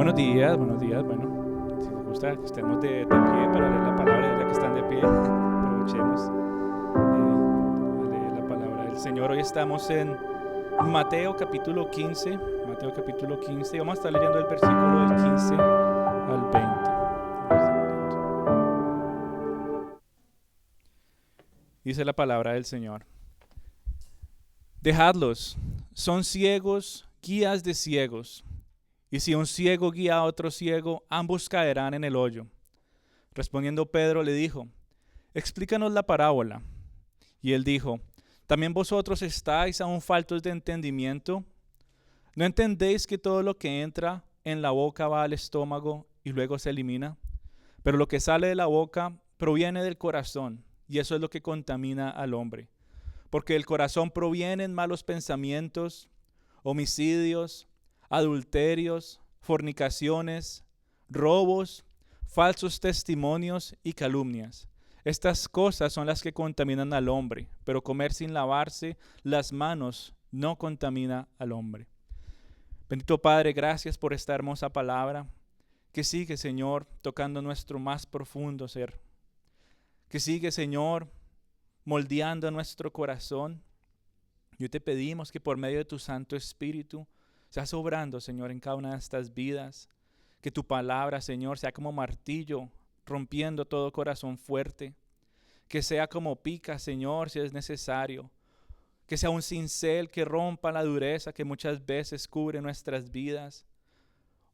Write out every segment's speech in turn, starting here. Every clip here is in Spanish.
Buenos días. Bueno, si les gusta que estemos de pie para leer la palabra, ya que están de pie, aprovechemos a leer la palabra del Señor. Hoy estamos en Mateo capítulo 15, y vamos a estar leyendo el versículo del 15 al 20. Dice la palabra del Señor: Dejadlos, son ciegos, guías de ciegos. Y si un ciego guía a otro ciego, ambos caerán en el hoyo. Respondiendo Pedro le dijo: Explícanos la parábola. Y él dijo: ¿También vosotros estáis aún faltos de entendimiento? ¿No entendéis que todo lo que entra en la boca va al estómago y luego se elimina? Pero lo que sale de la boca proviene del corazón, y eso es lo que contamina al hombre. Porque del corazón provienen malos pensamientos, homicidios, adulterios, fornicaciones, robos, falsos testimonios y calumnias. Estas cosas son las que contaminan al hombre, pero comer sin lavarse las manos no contamina al hombre. Bendito Padre, gracias por esta hermosa palabra que sigue, Señor, tocando nuestro más profundo ser. Que sigue, Señor, moldeando nuestro corazón. Y hoy te pedimos que por medio de tu Santo Espíritu seas obrando, Señor, en cada una de estas vidas. Que tu palabra, Señor, sea como martillo, rompiendo todo corazón fuerte. Que sea como pica, Señor, si es necesario. Que sea un cincel que rompa la dureza que muchas veces cubre nuestras vidas.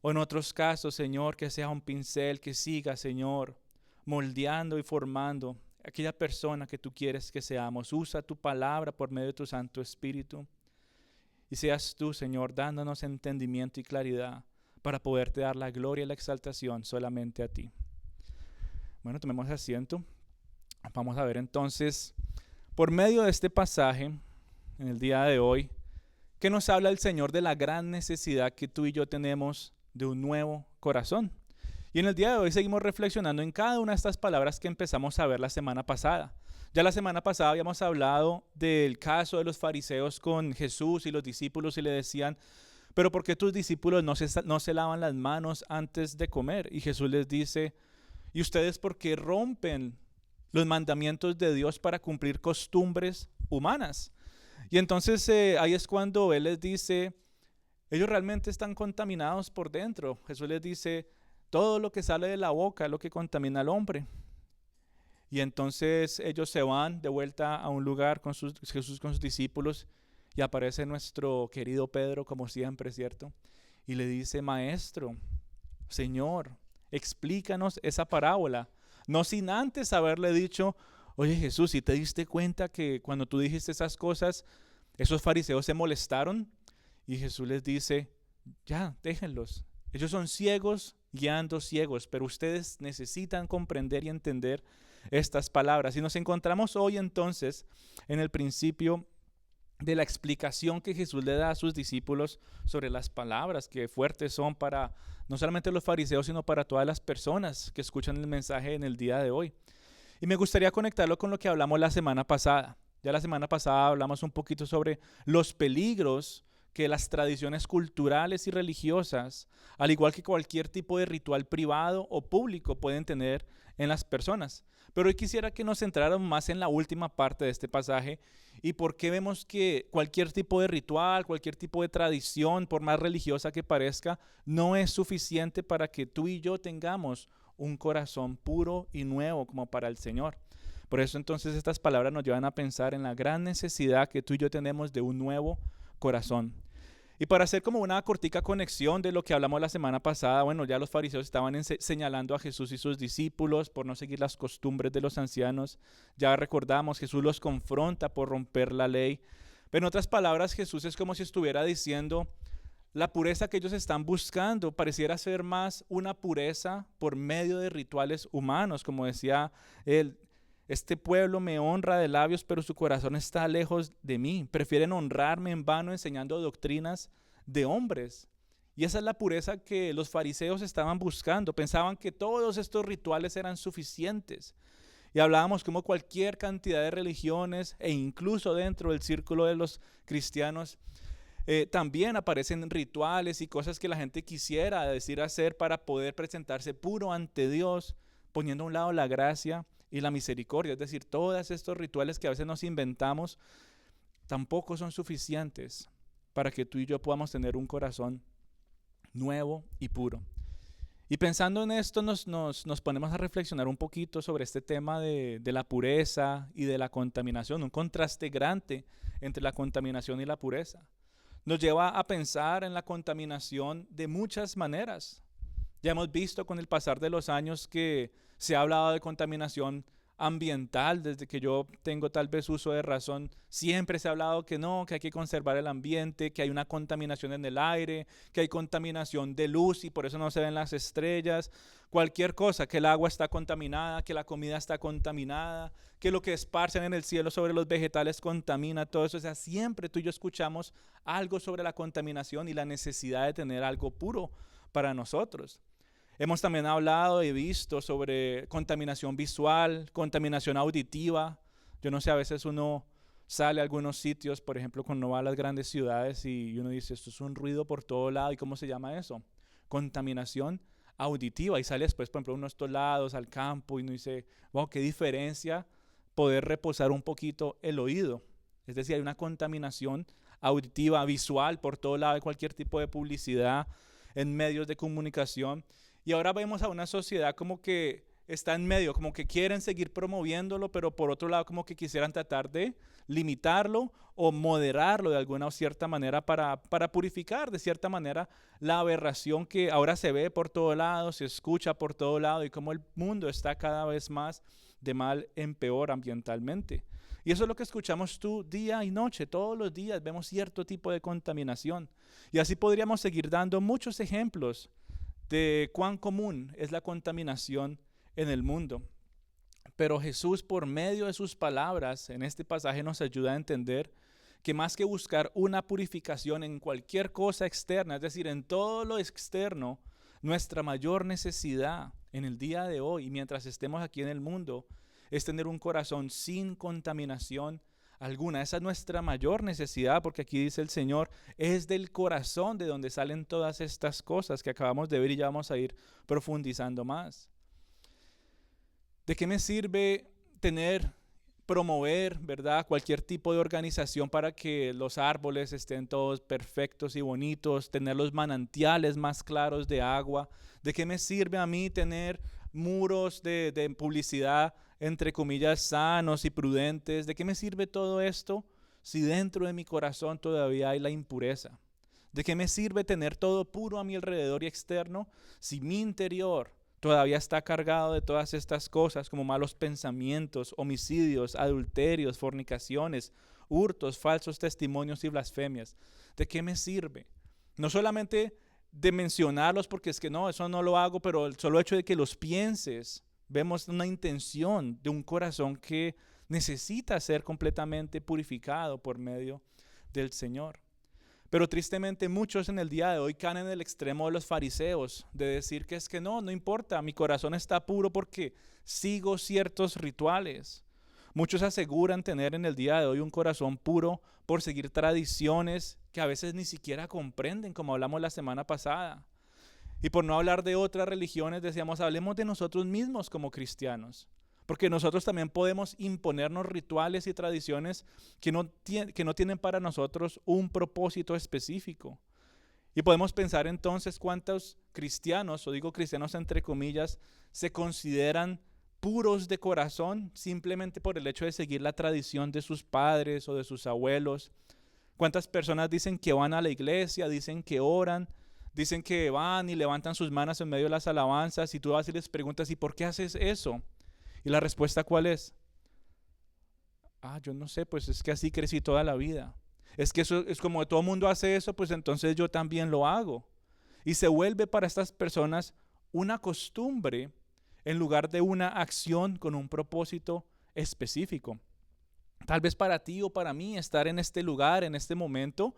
O en otros casos, Señor, que sea un pincel que siga, Señor, moldeando y formando aquella persona que tú quieres que seamos. Usa tu palabra por medio de tu Santo Espíritu. Y seas tú, Señor, dándonos entendimiento y claridad para poderte dar la gloria y la exaltación solamente a ti. Bueno, tomemos asiento. Vamos a ver entonces, por medio de este pasaje, en el día de hoy, que nos habla el Señor de la gran necesidad que tú y yo tenemos de un nuevo corazón. Y en el día de hoy seguimos reflexionando en cada una de estas palabras que empezamos a ver la semana pasada. Ya la semana pasada habíamos hablado del caso de los fariseos con Jesús y los discípulos y le decían: pero ¿por qué tus discípulos no se lavan las manos antes de comer? Y Jesús les dice: ¿y ustedes por qué rompen los mandamientos de Dios para cumplir costumbres humanas? Y entonces ahí es cuando Él les dice: ellos realmente están contaminados por dentro. Jesús les dice: todo lo que sale de la boca es lo que contamina al hombre. Y entonces ellos se van de vuelta a un lugar con Jesús con sus discípulos y aparece nuestro querido Pedro como siempre, ¿cierto? Y le dice: Maestro, Señor, explícanos esa parábola. No sin antes haberle dicho: oye Jesús, ¿si te diste cuenta que cuando tú dijiste esas cosas, esos fariseos se molestaron? Y Jesús les dice: ya, déjenlos. Ellos son ciegos guiando ciegos, pero ustedes necesitan comprender y entender estas palabras. Y nos encontramos hoy entonces en el principio de la explicación que Jesús le da a sus discípulos sobre las palabras que fuertes son para no solamente los fariseos, sino para todas las personas que escuchan el mensaje en el día de hoy. Y me gustaría conectarlo con lo que hablamos la semana pasada. Ya la semana pasada hablamos un poquito sobre los peligros que las tradiciones culturales y religiosas, al igual que cualquier tipo de ritual privado o público, pueden tener en las personas. Pero hoy quisiera que nos centráramos más en la última parte de este pasaje y por qué vemos que cualquier tipo de ritual, cualquier tipo de tradición, por más religiosa que parezca, no es suficiente para que tú y yo tengamos un corazón puro y nuevo como para el Señor. Por eso entonces estas palabras nos llevan a pensar en la gran necesidad que tú y yo tenemos de un nuevo corazón. Y para hacer como una cortica conexión de lo que hablamos la semana pasada, bueno, ya los fariseos estaban señalando a Jesús y sus discípulos por no seguir las costumbres de los ancianos. Ya recordamos, Jesús los confronta por romper la ley. Pero en otras palabras, Jesús es como si estuviera diciendo: la pureza que ellos están buscando pareciera ser más una pureza por medio de rituales humanos, como decía él. Este pueblo me honra de labios, pero su corazón está lejos de mí. Prefieren honrarme en vano enseñando doctrinas de hombres. Y esa es la pureza que los fariseos estaban buscando. Pensaban que todos estos rituales eran suficientes. Y hablábamos como cualquier cantidad de religiones e incluso dentro del círculo de los cristianos, También aparecen rituales y cosas que la gente quisiera decir hacer para poder presentarse puro ante Dios, poniendo a un lado la gracia y la misericordia. Es decir, todos estos rituales que a veces nos inventamos tampoco son suficientes para que tú y yo podamos tener un corazón nuevo y puro. Y pensando en esto nos ponemos a reflexionar un poquito sobre este tema de la pureza y de la contaminación, un contraste grande entre la contaminación y la pureza. Nos lleva a pensar en la contaminación de muchas maneras. Ya hemos visto con el pasar de los años que se ha hablado de contaminación ambiental, desde que yo tengo tal vez uso de razón, siempre se ha hablado que no, que hay que conservar el ambiente, que hay una contaminación en el aire, que hay contaminación de luz y por eso no se ven las estrellas, cualquier cosa, que el agua está contaminada, que la comida está contaminada, que lo que esparcen en el cielo sobre los vegetales contamina, todo eso. O sea, siempre tú y yo escuchamos algo sobre la contaminación y la necesidad de tener algo puro para nosotros. Hemos también hablado y visto sobre contaminación visual, contaminación auditiva. Yo no sé, a veces uno sale a algunos sitios, por ejemplo, cuando va a las grandes ciudades y uno dice, esto es un ruido por todo lado. ¿Y cómo se llama eso? Contaminación auditiva. Y sale después, por ejemplo, a unos lados, al campo, y uno dice, wow, qué diferencia poder reposar un poquito el oído. Es decir, hay una contaminación auditiva, visual, por todo lado, de cualquier tipo de publicidad, en medios de comunicación. Y ahora vemos a una sociedad como que está en medio, como que quieren seguir promoviéndolo, pero por otro lado como que quisieran tratar de limitarlo o moderarlo de alguna o cierta manera para purificar de cierta manera la aberración que ahora se ve por todo lado, se escucha por todo lado y como el mundo está cada vez más de mal en peor ambientalmente. Y eso es lo que escuchamos tú día y noche, todos los días vemos cierto tipo de contaminación. Y así podríamos seguir dando muchos ejemplos de cuán común es la contaminación en el mundo. Pero Jesús, por medio de sus palabras, en este pasaje nos ayuda a entender que más que buscar una purificación en cualquier cosa externa, es decir, en todo lo externo, nuestra mayor necesidad en el día de hoy, y mientras estemos aquí en el mundo, es tener un corazón sin contaminación alguna. Esa es nuestra mayor necesidad, porque aquí dice el Señor, es del corazón de donde salen todas estas cosas que acabamos de ver y ya vamos a ir profundizando más. ¿De qué me sirve promover, ¿verdad?, cualquier tipo de organización para que los árboles estén todos perfectos y bonitos, tener los manantiales más claros de agua? ¿De qué me sirve a mí tener muros de publicidad, entre comillas, sanos y prudentes? ¿De qué me sirve todo esto si dentro de mi corazón todavía hay la impureza? ¿De qué me sirve tener todo puro a mi alrededor y externo si mi interior todavía está cargado de todas estas cosas como malos pensamientos, homicidios, adulterios, fornicaciones, hurtos, falsos testimonios y blasfemias? ¿De qué me sirve? No solamente de mencionarlos porque es que no, eso no lo hago, pero el solo hecho de que los pienses, vemos una intención de un corazón que necesita ser completamente purificado por medio del Señor. Pero tristemente muchos en el día de hoy caen en el extremo de los fariseos, de decir que es que no importa, mi corazón está puro porque sigo ciertos rituales. Muchos aseguran tener en el día de hoy un corazón puro por seguir tradiciones que a veces ni siquiera comprenden, como hablamos la semana pasada. Y por no hablar de otras religiones, decíamos, hablemos de nosotros mismos como cristianos. Porque nosotros también podemos imponernos rituales y tradiciones que no tienen para nosotros un propósito específico. Y podemos pensar entonces cuántos cristianos, o digo cristianos entre comillas, se consideran puros de corazón simplemente por el hecho de seguir la tradición de sus padres o de sus abuelos. ¿Cuántas personas dicen que van a la iglesia, dicen que oran, dicen que van y levantan sus manos en medio de las alabanzas y tú vas y les preguntas, ¿y por qué haces eso? ¿Y la respuesta cuál es? Yo no sé, pues es que así crecí toda la vida. Es que eso es como todo el mundo hace eso, pues entonces yo también lo hago. Y se vuelve para estas personas una costumbre en lugar de una acción con un propósito específico. Tal vez para ti o para mí estar en este lugar, en este momento,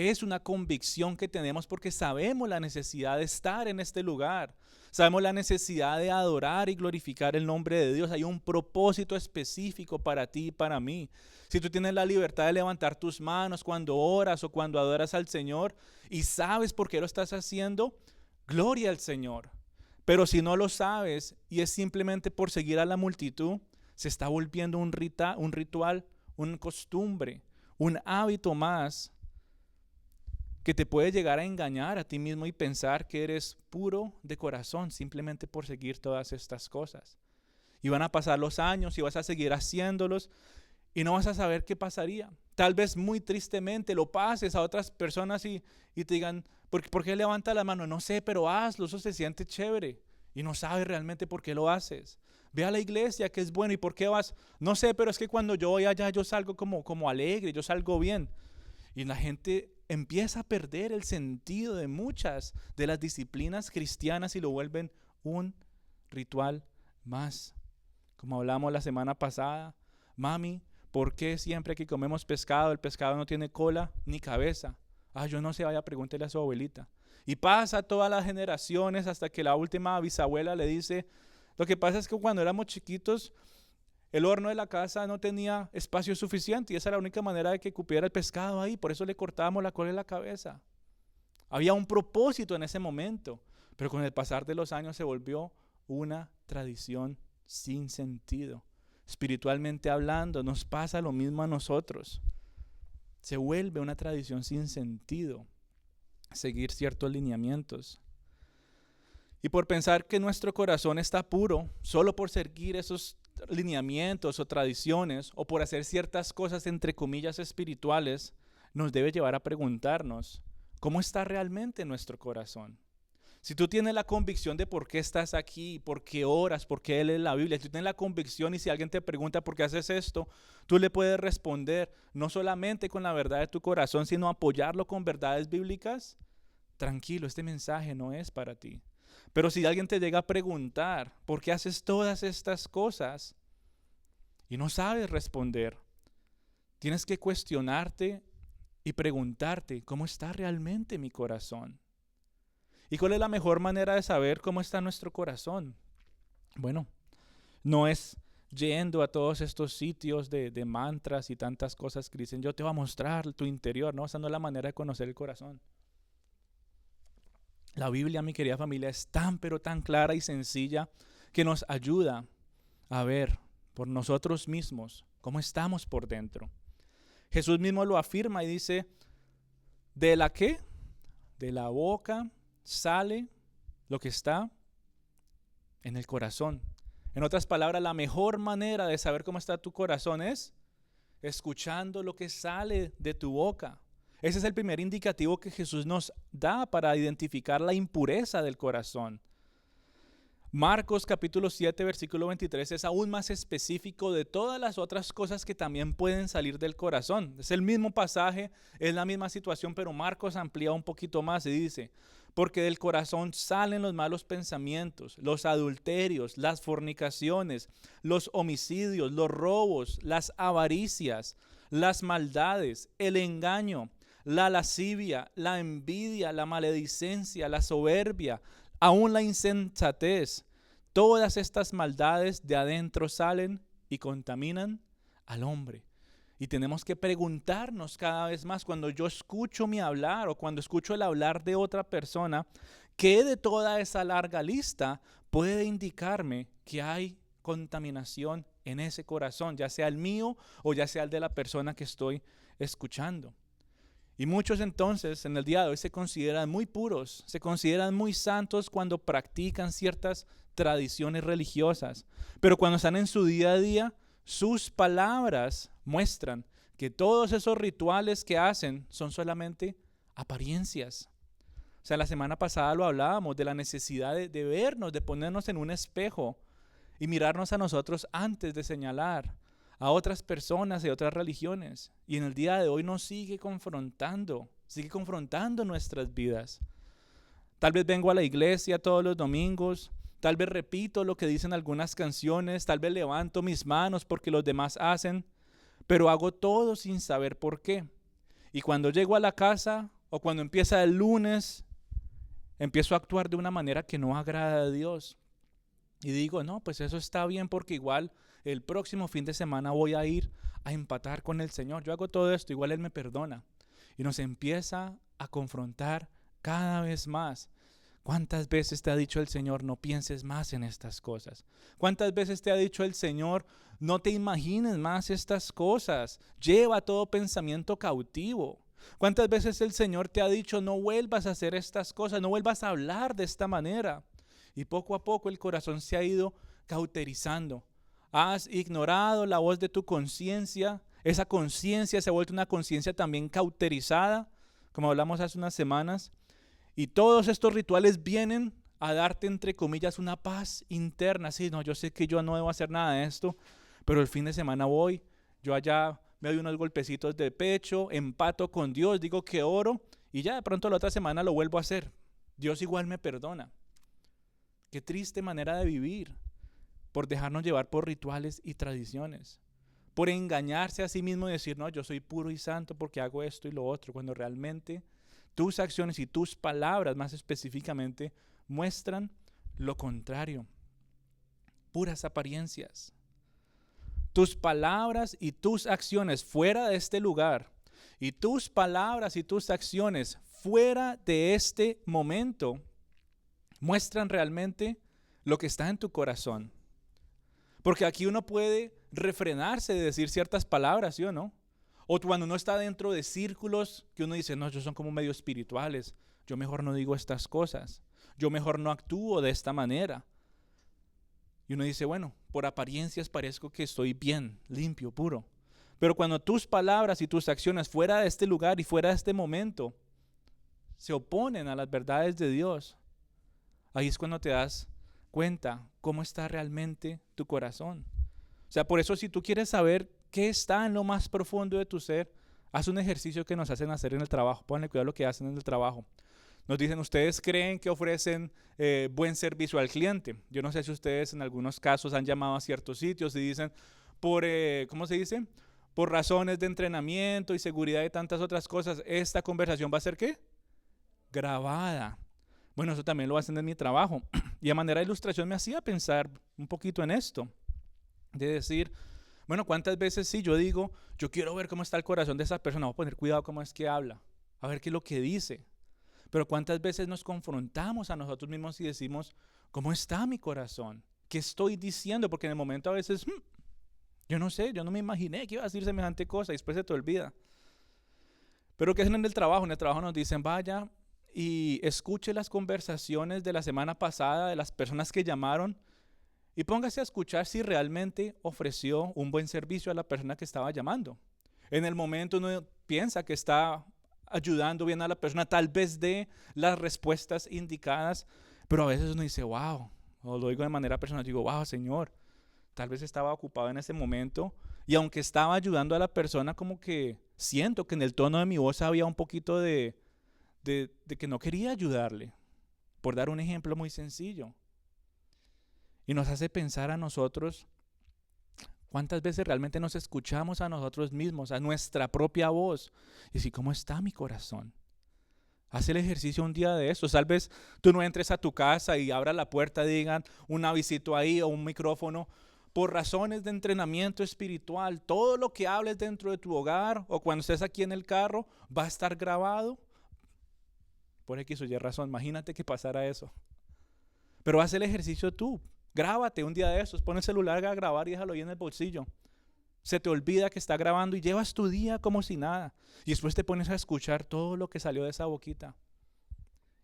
es una convicción que tenemos porque sabemos la necesidad de estar en este lugar. Sabemos la necesidad de adorar y glorificar el nombre de Dios. Hay un propósito específico para ti y para mí. Si tú tienes la libertad de levantar tus manos cuando oras o cuando adoras al Señor y sabes por qué lo estás haciendo, gloria al Señor. Pero si no lo sabes y es simplemente por seguir a la multitud, se está volviendo un ritual, una costumbre, un hábito más que te puede llegar a engañar a ti mismo y pensar que eres puro de corazón simplemente por seguir todas estas cosas. Y van a pasar los años y vas a seguir haciéndolos y no vas a saber qué pasaría. Tal vez muy tristemente lo pases a otras personas y te digan, ¿por qué levanta la mano? No sé, pero hazlo, eso se siente chévere. Y no sabes realmente por qué lo haces. Ve a la iglesia, que es bueno. ¿Y por qué vas? No sé, pero es que cuando yo voy allá yo salgo como alegre, yo salgo bien. Y la gente empieza a perder el sentido de muchas de las disciplinas cristianas y lo vuelven un ritual más. Como hablamos la semana pasada, mami, ¿por qué siempre que comemos pescado, el pescado no tiene cola ni cabeza? Yo no sé, vaya, pregúntele a su abuelita. Y pasa todas las generaciones hasta que la última bisabuela le dice, lo que pasa es que cuando éramos chiquitos, el horno de la casa no tenía espacio suficiente y esa era la única manera de que cupiera el pescado ahí, por eso le cortábamos la cola y la cabeza. Había un propósito en ese momento, pero con el pasar de los años se volvió una tradición sin sentido. Espiritualmente hablando, nos pasa lo mismo a nosotros. Se vuelve una tradición sin sentido seguir ciertos lineamientos. Y por pensar que nuestro corazón está puro, solo por seguir esos lineamientos o tradiciones, o por hacer ciertas cosas entre comillas espirituales, nos debe llevar a preguntarnos, ¿cómo está realmente nuestro corazón? Si tú tienes la convicción de por qué estás aquí, por qué oras, por qué lees la Biblia, si tú tienes la convicción y si alguien te pregunta por qué haces esto, tú le puedes responder no solamente con la verdad de tu corazón, sino apoyarlo con verdades bíblicas. Tranquilo, este mensaje no es para ti. Pero si alguien te llega a preguntar por qué haces todas estas cosas y no sabes responder, tienes que cuestionarte y preguntarte cómo está realmente mi corazón. ¿Y cuál es la mejor manera de saber cómo está nuestro corazón? Bueno, no es yendo a todos estos sitios de mantras y tantas cosas que dicen, yo te voy a mostrar tu interior, ¿no? Esa no es la manera de conocer el corazón. La Biblia, mi querida familia, es tan pero tan clara y sencilla que nos ayuda a ver por nosotros mismos cómo estamos por dentro. Jesús mismo lo afirma y dice, ¿de la qué? De la boca sale lo que está en el corazón. En otras palabras, la mejor manera de saber cómo está tu corazón es escuchando lo que sale de tu boca. Ese es el primer indicativo que Jesús nos da para identificar la impureza del corazón. Marcos capítulo 7 versículo 23 es aún más específico de todas las otras cosas que también pueden salir del corazón. Es el mismo pasaje, es la misma situación, pero Marcos amplía un poquito más y dice, porque del corazón salen los malos pensamientos, los adulterios, las fornicaciones, los homicidios, los robos, las avaricias, las maldades, el engaño, la lascivia, la envidia, la maledicencia, la soberbia, aún la insensatez. Todas estas maldades de adentro salen y contaminan al hombre. Y tenemos que preguntarnos cada vez más cuando yo escucho mi hablar o cuando escucho el hablar de otra persona, ¿qué de toda esa larga lista puede indicarme que hay contaminación en ese corazón, ya sea el mío o ya sea el de la persona que estoy escuchando? Y muchos entonces en el día de hoy se consideran muy puros, se consideran muy santos cuando practican ciertas tradiciones religiosas. Pero cuando están en su día a día, sus palabras muestran que todos esos rituales que hacen son solamente apariencias. O sea, la semana pasada lo hablábamos de la necesidad de vernos, de ponernos en un espejo y mirarnos a nosotros antes de señalar a otras personas y otras religiones. Y en el día de hoy nos sigue confrontando nuestras vidas. Tal vez vengo a la iglesia todos los domingos, tal vez repito lo que dicen algunas canciones, tal vez levanto mis manos porque los demás hacen, pero hago todo sin saber por qué. Y cuando llego a la casa o cuando empieza el lunes, empiezo a actuar de una manera que no agrada a Dios. Y digo, no, pues eso está bien porque igual el próximo fin de semana voy a ir a empatar con el Señor. Yo hago todo esto, igual Él me perdona. Y nos empieza a confrontar cada vez más. ¿Cuántas veces te ha dicho el Señor, no pienses más en estas cosas? ¿Cuántas veces te ha dicho el Señor, no te imagines más estas cosas? Lleva todo pensamiento cautivo. ¿Cuántas veces el Señor te ha dicho, no vuelvas a hacer estas cosas, no vuelvas a hablar de esta manera? Y poco a poco el corazón se ha ido cauterizando. Has ignorado la voz de tu conciencia. Esa conciencia se ha vuelto una conciencia también cauterizada, como hablamos hace unas semanas. Y todos estos rituales vienen a darte, entre comillas, una paz interna. Sí, no, yo sé que yo no debo hacer nada de esto, pero el fin de semana voy, yo allá me doy unos golpecitos de pecho, empato con Dios, digo que oro y ya de pronto la otra semana lo vuelvo a hacer. Dios igual me perdona. Qué triste manera de vivir, por dejarnos llevar por rituales y tradiciones, por engañarse a sí mismo y decir, no, yo soy puro y santo porque hago esto y lo otro, cuando realmente tus acciones y tus palabras más específicamente muestran lo contrario. Puras apariencias. Tus palabras y tus acciones fuera de este lugar y tus palabras y tus acciones fuera de este momento muestran realmente lo que está en tu corazón. Porque aquí uno puede refrenarse de decir ciertas palabras, ¿sí o no? O cuando uno está dentro de círculos que uno dice, no, ellos son como medio espirituales, yo mejor no digo estas cosas, yo mejor no actúo de esta manera. Y uno dice, bueno, por apariencias parezco que estoy bien, limpio, puro. Pero cuando tus palabras y tus acciones fuera de este lugar y fuera de este momento se oponen a las verdades de Dios, ahí es cuando te das cuenta cómo está realmente tu corazón. O sea, por eso si tú quieres saber qué está en lo más profundo de tu ser, haz un ejercicio que nos hacen hacer en el trabajo. Ponle cuidado a lo que hacen en el trabajo. Nos dicen, ¿ustedes creen que ofrecen buen servicio al cliente? Yo no sé si ustedes en algunos casos han llamado a ciertos sitios y dicen, ¿cómo se dice? Por razones de entrenamiento y seguridad y tantas otras cosas, esta conversación va a ser ¿qué? Grabada. Bueno, eso también lo hacen en mi trabajo. Y a manera de ilustración me hacía pensar un poquito en esto. De decir, bueno, ¿cuántas veces sí yo digo, yo quiero ver cómo está el corazón de esa persona, voy a poner cuidado cómo es que habla, a ver qué es lo que dice? Pero ¿cuántas veces nos confrontamos a nosotros mismos y decimos, ¿cómo está mi corazón? ¿Qué estoy diciendo? Porque en el momento a veces, yo no sé, yo no me imaginé que iba a decir semejante cosa y después se te olvida. Pero ¿qué hacen en el trabajo? En el trabajo nos dicen, vaya y escuche las conversaciones de la semana pasada de las personas que llamaron y póngase a escuchar si realmente ofreció un buen servicio a la persona que estaba llamando. En el momento uno piensa que está ayudando bien a la persona, tal vez dé las respuestas indicadas, pero a veces uno dice, wow, o lo digo de manera personal, digo, wow, Señor, tal vez estaba ocupado en ese momento y aunque estaba ayudando a la persona, como que siento que en el tono de mi voz había un poquito de que no quería ayudarle, por dar un ejemplo muy sencillo. Y nos hace pensar a nosotros cuántas veces realmente nos escuchamos a nosotros mismos, a nuestra propia voz. Y si, ¿cómo está mi corazón? Haz el ejercicio un día de eso. Tal vez tú no entres a tu casa y abras la puerta y digan un avisito ahí o un micrófono. Por razones de entrenamiento espiritual, todo lo que hables dentro de tu hogar o cuando estés aquí en el carro va a estar grabado. Por X o Y razón, imagínate que pasara eso. Pero haz el ejercicio tú. Grábate un día de esos, pon el celular a grabar y déjalo ahí en el bolsillo. Se te olvida que está grabando y llevas tu día como si nada. Y después te pones a escuchar todo lo que salió de esa boquita.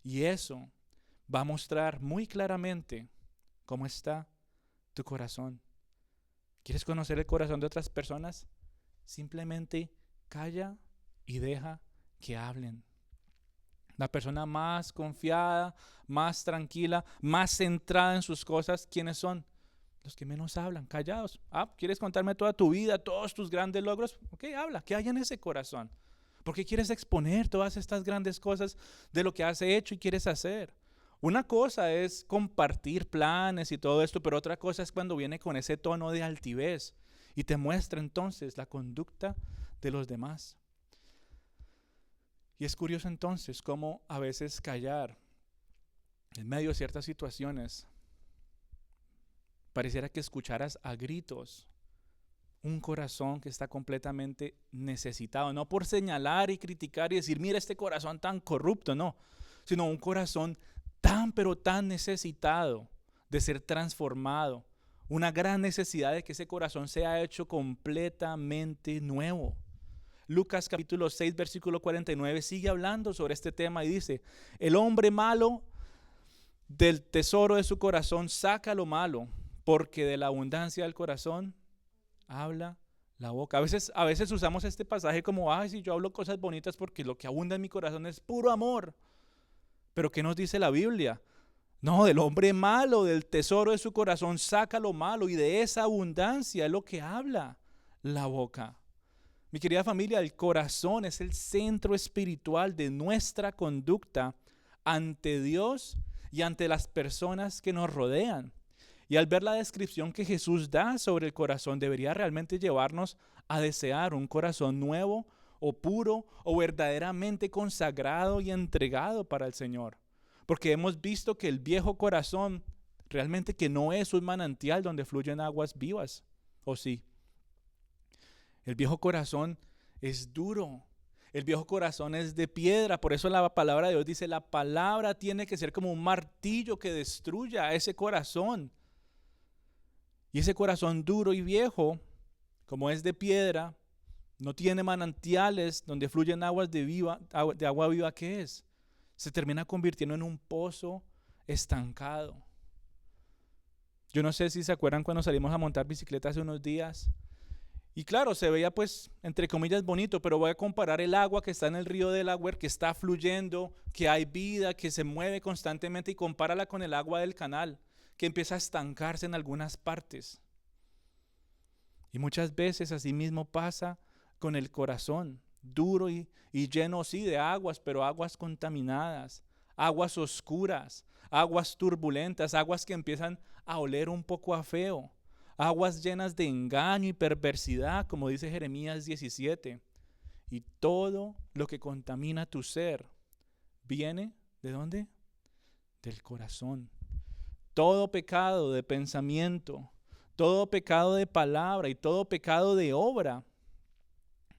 Y eso va a mostrar muy claramente cómo está tu corazón. ¿Quieres conocer el corazón de otras personas? Simplemente calla y deja que hablen. La persona más confiada, más tranquila, más centrada en sus cosas, ¿quiénes son? Los que menos hablan, callados. ¿Quieres contarme toda tu vida, todos tus grandes logros? Ok, habla, ¿qué hay en ese corazón? ¿Por qué quieres exponer todas estas grandes cosas de lo que has hecho y quieres hacer? Una cosa es compartir planes y todo esto, pero otra cosa es cuando viene con ese tono de altivez y te muestra entonces la conducta de los demás. Y es curioso entonces cómo a veces callar en medio de ciertas situaciones pareciera que escucharas a gritos un corazón que está completamente necesitado, no por señalar y criticar y decir, mira este corazón tan corrupto, no, sino un corazón tan pero tan necesitado de ser transformado, una gran necesidad de que ese corazón sea hecho completamente nuevo. Lucas capítulo 6 versículo 49 sigue hablando sobre este tema y dice, el hombre malo del tesoro de su corazón saca lo malo, porque de la abundancia del corazón habla la boca. A veces usamos este pasaje como, ay, si yo hablo cosas bonitas porque lo que abunda en mi corazón es puro amor. Pero ¿qué nos dice la Biblia? No, del hombre malo, del tesoro de su corazón saca lo malo y de esa abundancia es lo que habla la boca. Mi querida familia, el corazón es el centro espiritual de nuestra conducta ante Dios y ante las personas que nos rodean. Y al ver la descripción que Jesús da sobre el corazón, debería realmente llevarnos a desear un corazón nuevo o puro o verdaderamente consagrado y entregado para el Señor. Porque hemos visto que el viejo corazón realmente que no es un manantial donde fluyen aguas vivas, ¿o sí? El viejo corazón es duro. El viejo corazón es de piedra. Por eso la palabra de Dios dice, la palabra tiene que ser como un martillo que destruya ese corazón. Y ese corazón duro y viejo, como es de piedra, no tiene manantiales donde fluyen aguas de agua viva, ¿qué es? Se termina convirtiendo en un pozo estancado. Yo no sé si se acuerdan cuando salimos a montar bicicleta hace unos días. Y claro, se veía pues, entre comillas, bonito, pero voy a comparar el agua que está en el río Delaware, que está fluyendo, que hay vida, que se mueve constantemente, y compárala con el agua del canal, que empieza a estancarse en algunas partes. Y muchas veces así mismo pasa con el corazón, duro y lleno sí de aguas, pero aguas contaminadas, aguas oscuras, aguas turbulentas, aguas que empiezan a oler un poco a feo, aguas llenas de engaño y perversidad, como dice Jeremías 17. Y todo lo que contamina tu ser viene ¿de dónde? Del corazón. Todo pecado de pensamiento, todo pecado de palabra y todo pecado de obra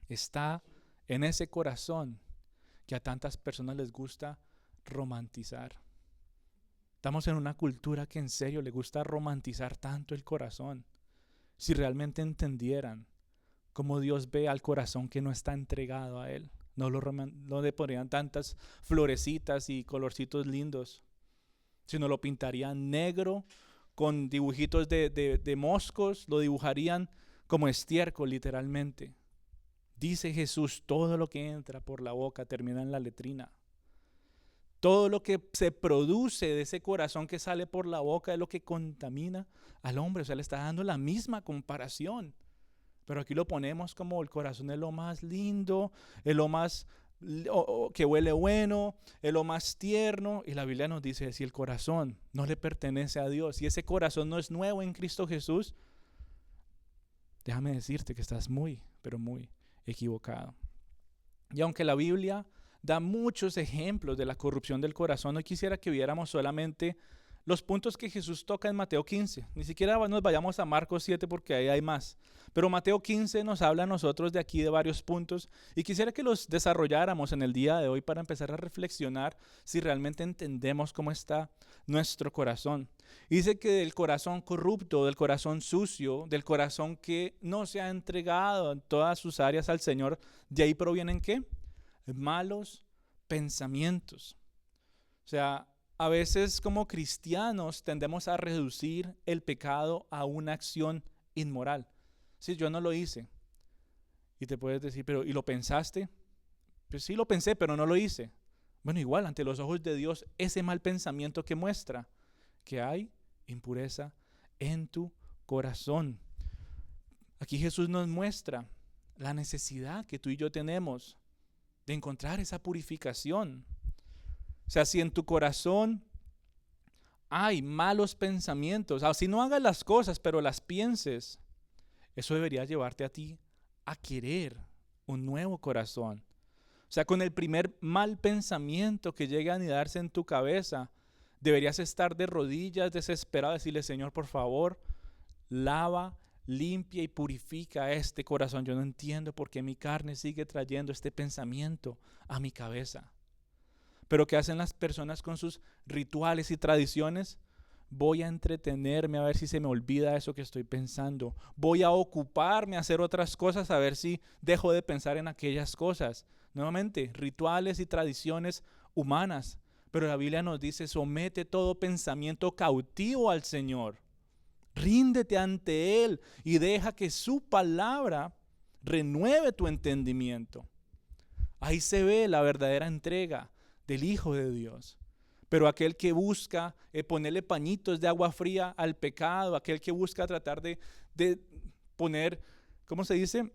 está en ese corazón que a tantas personas les gusta romantizar. Estamos en una cultura que en serio le gusta romantizar tanto el corazón. Si realmente entendieran cómo Dios ve al corazón que no está entregado a Él, no le pondrían tantas florecitas y colorcitos lindos, sino lo pintarían negro con dibujitos de moscos, lo dibujarían como estiércol literalmente. Dice Jesús, todo lo que entra por la boca termina en la letrina. Todo lo que se produce de ese corazón que sale por la boca es lo que contamina al hombre. O sea, le está dando la misma comparación. Pero aquí lo ponemos como el corazón es lo más lindo, es lo más que huele bueno, es lo más tierno. Y la Biblia nos dice, si el corazón no le pertenece a Dios, si ese corazón no es nuevo en Cristo Jesús, déjame decirte que estás muy, pero muy equivocado. Y aunque la Biblia da muchos ejemplos de la corrupción del corazón, hoy quisiera que viéramos solamente los puntos que Jesús toca en Mateo 15. Ni siquiera nos vayamos a Marcos 7 porque ahí hay más. Pero Mateo 15 nos habla a nosotros de aquí de varios puntos y quisiera que los desarrolláramos en el día de hoy para empezar a reflexionar si realmente entendemos cómo está nuestro corazón. Y dice que del corazón corrupto, del corazón sucio, del corazón que no se ha entregado en todas sus áreas al Señor, de ahí provienen ¿qué? Malos pensamientos. O sea, a veces como cristianos tendemos a reducir el pecado a una acción inmoral. Si yo no lo hice. Y te puedes decir, pero ¿y lo pensaste? Pues sí lo pensé, pero no lo hice. Bueno, igual ante los ojos de Dios, ese mal pensamiento que muestra que hay impureza en tu corazón. Aquí Jesús nos muestra la necesidad que tú y yo tenemos de encontrar esa purificación. O sea, si en tu corazón hay malos pensamientos, así no hagas las cosas, pero las pienses, eso debería llevarte a ti a querer un nuevo corazón. O sea, con el primer mal pensamiento que llegue a anidarse en tu cabeza, deberías estar de rodillas desesperado, decirle: Señor, por favor, lava, limpia y purifica este corazón. Yo no entiendo por qué mi carne sigue trayendo este pensamiento a mi cabeza. Pero ¿qué hacen las personas con sus rituales y tradiciones? Voy a entretenerme a ver si se me olvida eso que estoy pensando. Voy a ocuparme a hacer otras cosas a ver si dejo de pensar en aquellas cosas. Nuevamente, rituales y tradiciones humanas. Pero la Biblia nos dice: somete todo pensamiento cautivo al Señor. Ríndete ante Él y deja que su palabra renueve tu entendimiento. Ahí se ve la verdadera entrega del Hijo de Dios. Pero aquel que busca ponerle pañitos de agua fría al pecado, aquel que busca tratar de poner, ¿cómo se dice?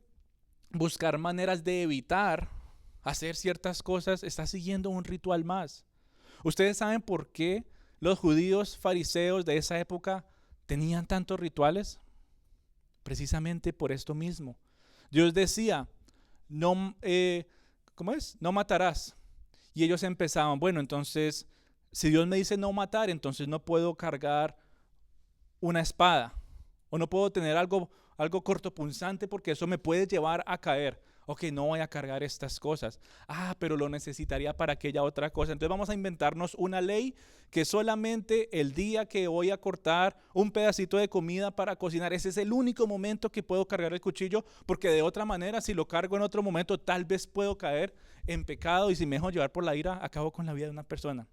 Buscar maneras de evitar hacer ciertas cosas, está siguiendo un ritual más. ¿Ustedes saben por qué los judíos fariseos de esa época tenían tantos rituales? Precisamente por esto mismo. Dios decía: no, ¿cómo es? No matarás. Y ellos empezaban: bueno, entonces, si Dios me dice no matar, entonces no puedo cargar una espada, o no puedo tener algo cortopunzante porque eso me puede llevar a caer. Ok, no voy a cargar estas cosas. Pero lo necesitaría para aquella otra cosa. Entonces vamos a inventarnos una ley que solamente el día que voy a cortar un pedacito de comida para cocinar, ese es el único momento que puedo cargar el cuchillo, porque de otra manera, si lo cargo en otro momento, tal vez puedo caer en pecado, y si me dejo llevar por la ira, acabo con la vida de una persona,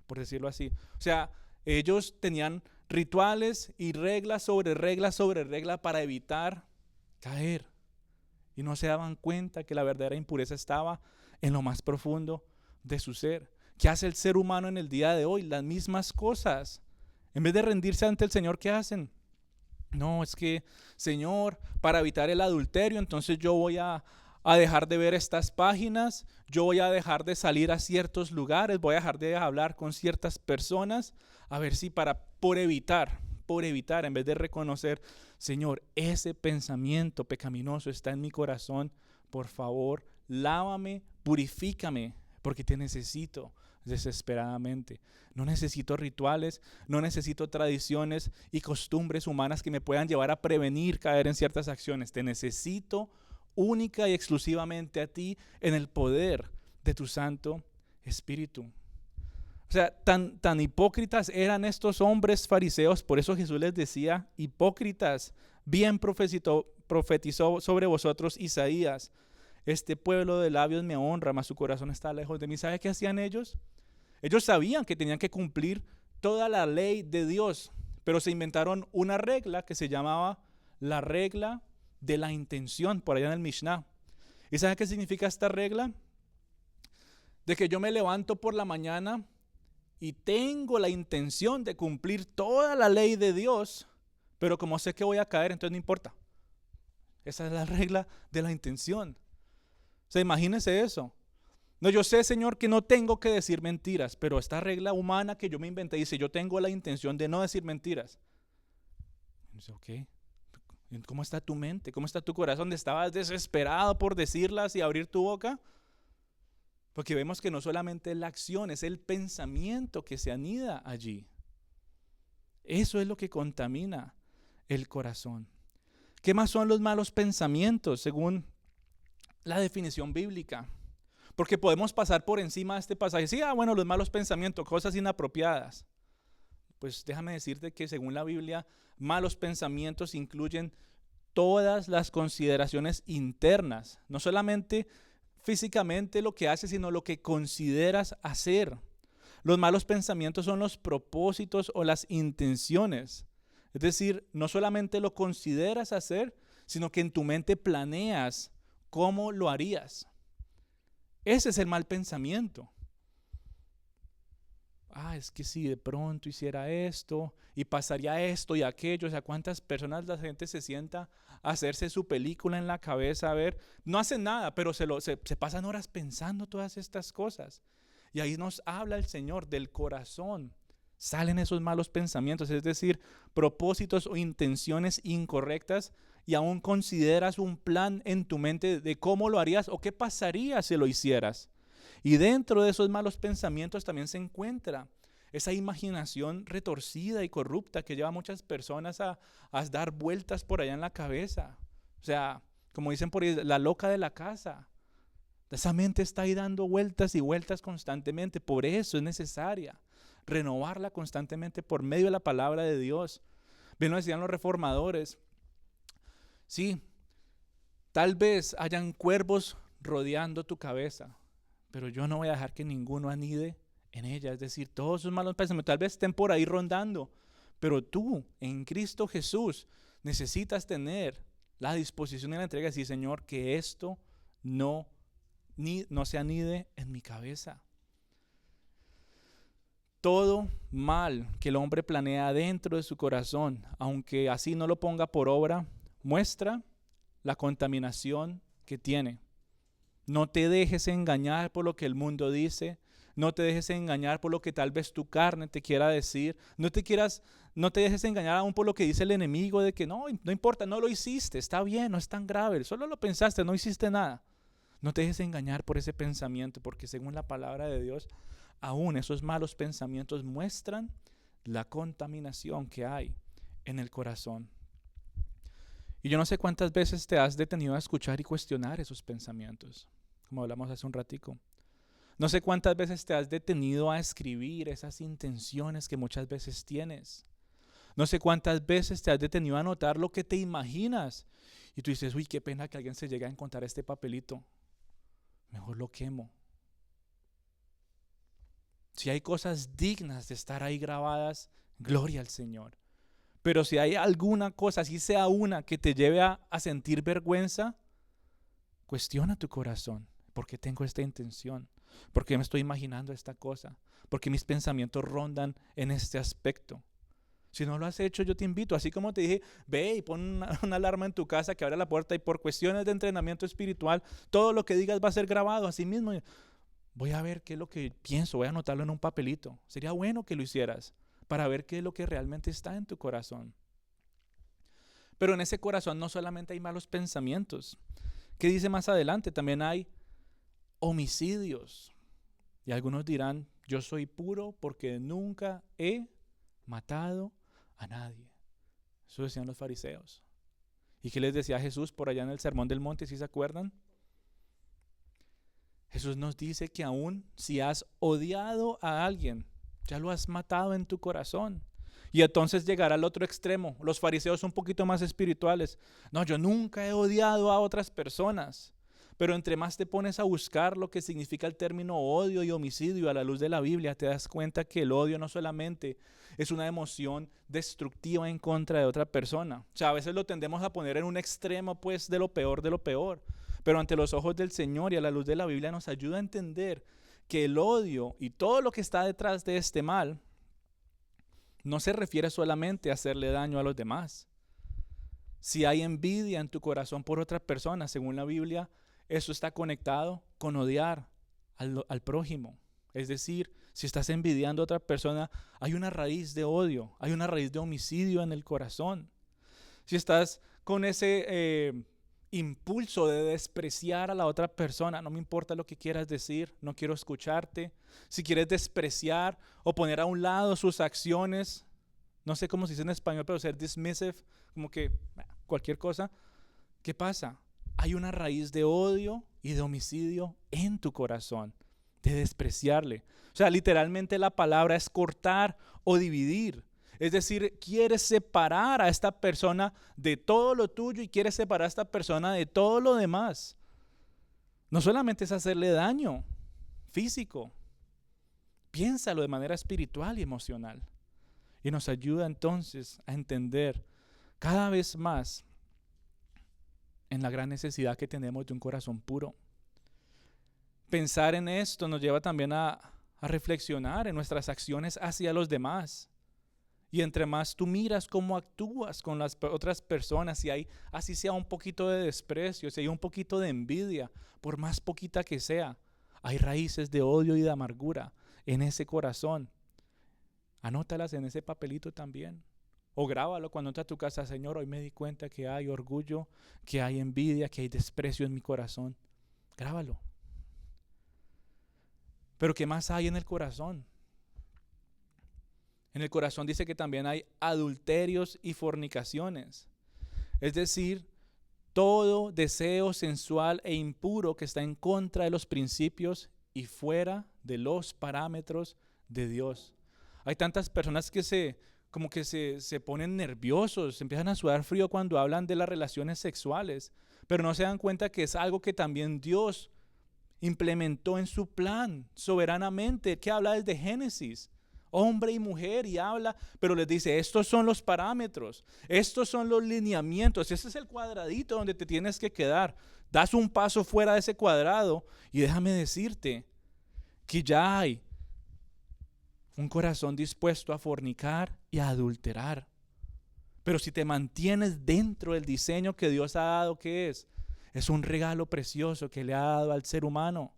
por decirlo así. O sea, ellos tenían rituales y reglas sobre regla para evitar caer. Y no se daban cuenta que la verdadera impureza estaba en lo más profundo de su ser. ¿Qué hace el ser humano en el día de hoy? Las mismas cosas. En vez de rendirse ante el Señor, ¿qué hacen? No, es que, Señor, para evitar el adulterio, entonces yo voy a dejar de ver estas páginas, yo voy a dejar de salir a ciertos lugares, voy a dejar de hablar con ciertas personas, a ver si por evitar, en vez de reconocer: Señor, ese pensamiento pecaminoso está en mi corazón, por favor, lávame, purifícame, porque te necesito desesperadamente. No necesito rituales, no necesito tradiciones y costumbres humanas que me puedan llevar a prevenir caer en ciertas acciones. Te necesito única y exclusivamente a ti, en el poder de tu Santo Espíritu. O sea, tan hipócritas eran estos hombres fariseos. Por eso Jesús les decía: hipócritas, bien profetizó sobre vosotros Isaías: este pueblo de labios me honra, mas su corazón está lejos de mí. ¿Sabe qué hacían ellos? Ellos sabían que tenían que cumplir toda la ley de Dios, pero se inventaron una regla que se llamaba la regla de la intención, por allá en el Mishnah. ¿Y sabe qué significa esta regla? De que yo me levanto por la mañana y tengo la intención de cumplir toda la ley de Dios, pero como sé que voy a caer, entonces no importa. Esa es la regla de la intención. O sea, imagínense eso. No, yo sé, Señor, que no tengo que decir mentiras, pero esta regla humana que yo me inventé dice: yo tengo la intención de no decir mentiras. Y dice: ok, ¿cómo está tu mente? ¿Cómo está tu corazón? ¿Estabas desesperado por decirlas y abrir tu boca? Porque vemos que no solamente es la acción, es el pensamiento que se anida allí. Eso es lo que contamina el corazón. ¿Qué más son los malos pensamientos según la definición bíblica? Porque podemos pasar por encima de este pasaje. Sí, bueno, los malos pensamientos, cosas inapropiadas. Pues déjame decirte que según la Biblia, malos pensamientos incluyen todas las consideraciones internas, no solamente físicamente lo que haces, sino lo que consideras hacer. Los malos pensamientos son los propósitos o las intenciones. Es decir, no solamente lo consideras hacer, sino que en tu mente planeas cómo lo harías. Ese es el mal pensamiento. Es que si de pronto hiciera esto y pasaría esto y aquello. O sea, ¿cuántas personas la gente se sienta a hacerse su película en la cabeza? A ver, no hacen nada, pero se pasan horas pensando todas estas cosas. Y ahí nos habla el Señor del corazón. Salen esos malos pensamientos, es decir, propósitos o intenciones incorrectas. y aún consideras un plan en tu mente de cómo lo harías o qué pasaría si lo hicieras. Y dentro de esos malos pensamientos también se encuentra esa imaginación retorcida y corrupta que lleva a muchas personas a dar vueltas por allá en la cabeza. O sea, como dicen por ahí, la loca de la casa. Esa mente está ahí dando vueltas y vueltas constantemente. Por eso es necesaria renovarla constantemente por medio de la palabra de Dios. Bien lo decían los reformadores. Sí, tal vez hayan cuervos rodeando tu cabeza, pero yo no voy a dejar que ninguno anide en ella. Es decir, todos esos malos pensamientos tal vez estén por ahí rondando, pero tú en Cristo Jesús necesitas tener la disposición y la entrega de decir, Señor, que esto no se anide en mi cabeza. Todo mal que el hombre planea dentro de su corazón, aunque así no lo ponga por obra, muestra la contaminación que tiene. No te dejes engañar por lo que el mundo dice. No te dejes engañar por lo que tal vez tu carne te quiera decir. No te dejes engañar aún por lo que dice el enemigo de que no importa, no lo hiciste, está bien, no es tan grave, solo lo pensaste, no hiciste nada. No te dejes engañar por ese pensamiento, porque según la palabra de Dios, aún esos malos pensamientos muestran la contaminación que hay en el corazón. Y yo no sé cuántas veces te has detenido a escuchar y cuestionar esos pensamientos, como hablamos hace un ratico. No sé cuántas veces te has detenido a escribir esas intenciones que muchas veces tienes. No sé cuántas veces te has detenido a anotar lo que te imaginas. Y tú dices, uy, qué pena que alguien se llegue a encontrar este papelito. Mejor lo quemo. Si hay cosas dignas de estar ahí grabadas, gloria al Señor. Pero si hay alguna cosa, si sea una que te lleve a sentir vergüenza, cuestiona tu corazón. ¿Por qué tengo esta intención? ¿Por qué me estoy imaginando esta cosa? ¿Por qué mis pensamientos rondan en este aspecto? Si no lo has hecho, yo te invito, así como te dije, ve y pon una alarma en tu casa que abra la puerta y por cuestiones de entrenamiento espiritual, todo lo que digas va a ser grabado. Así mismo, voy a ver qué es lo que pienso, voy a anotarlo en un papelito. Sería bueno que lo hicieras para ver qué es lo que realmente está en tu corazón. Pero en ese corazón no solamente hay malos pensamientos. ¿Qué dice más adelante? También hay homicidios. Y algunos dirán, yo soy puro porque nunca he matado a nadie. Eso decían los fariseos. ¿Y qué les decía Jesús por allá en el Sermón del Monte, si se acuerdan? Jesús nos dice que aún si has odiado a alguien, ya lo has matado en tu corazón. Y entonces llegará al otro extremo. Los fariseos un poquito más espirituales. No, yo nunca he odiado a otras personas. Pero entre más te pones a buscar lo que significa el término odio y homicidio a la luz de la Biblia, te das cuenta que el odio no solamente es una emoción destructiva en contra de otra persona. O sea, a veces lo tendemos a poner en un extremo, pues, de lo peor de lo peor. Pero ante los ojos del Señor y a la luz de la Biblia nos ayuda a entender que el odio y todo lo que está detrás de este mal no se refiere solamente a hacerle daño a los demás. Si hay envidia en tu corazón por otra persona, según la Biblia, eso está conectado con odiar al prójimo. Es decir, si estás envidiando a otra persona, hay una raíz de odio, hay una raíz de homicidio en el corazón. Si estás con ese impulso de despreciar a la otra persona, no me importa lo que quieras decir, no quiero escucharte. Si quieres despreciar o poner a un lado sus acciones, no sé cómo se dice en español, pero ser dismissive, como que cualquier cosa, ¿qué pasa? Hay una raíz de odio y de homicidio en tu corazón, de despreciarle. O sea, literalmente la palabra es cortar o dividir. Es decir, quieres separar a esta persona de todo lo tuyo y quieres separar a esta persona de todo lo demás. No solamente es hacerle daño físico, piénsalo de manera espiritual y emocional. Y nos ayuda entonces a entender cada vez más en la gran necesidad que tenemos de un corazón puro. Pensar en esto nos lleva también a reflexionar en nuestras acciones hacia los demás. Y entre más tú miras cómo actúas con las otras personas, si hay así sea un poquito de desprecio, si hay un poquito de envidia, por más poquita que sea, hay raíces de odio y de amargura en ese corazón. Anótalas en ese papelito también. O grábalo cuando entres a tu casa: Señor, hoy me di cuenta que hay orgullo, que hay envidia, que hay desprecio en mi corazón. Grábalo. Pero ¿qué más hay en el corazón? En el corazón dice que también hay adulterios y fornicaciones. Es decir, todo deseo sensual e impuro que está en contra de los principios y fuera de los parámetros de Dios. Hay tantas personas que se ponen nerviosos, empiezan a sudar frío cuando hablan de las relaciones sexuales, pero no se dan cuenta que es algo que también Dios implementó en su plan soberanamente, que habla desde Génesis, hombre y mujer, y habla, pero les dice: estos son los parámetros, estos son los lineamientos, ese es el cuadradito donde te tienes que quedar. Das un paso fuera de ese cuadrado y déjame decirte que ya hay un corazón dispuesto a fornicar y a adulterar. Pero si te mantienes dentro del diseño que Dios ha dado, ¿qué es? Es un regalo precioso que le ha dado al ser humano.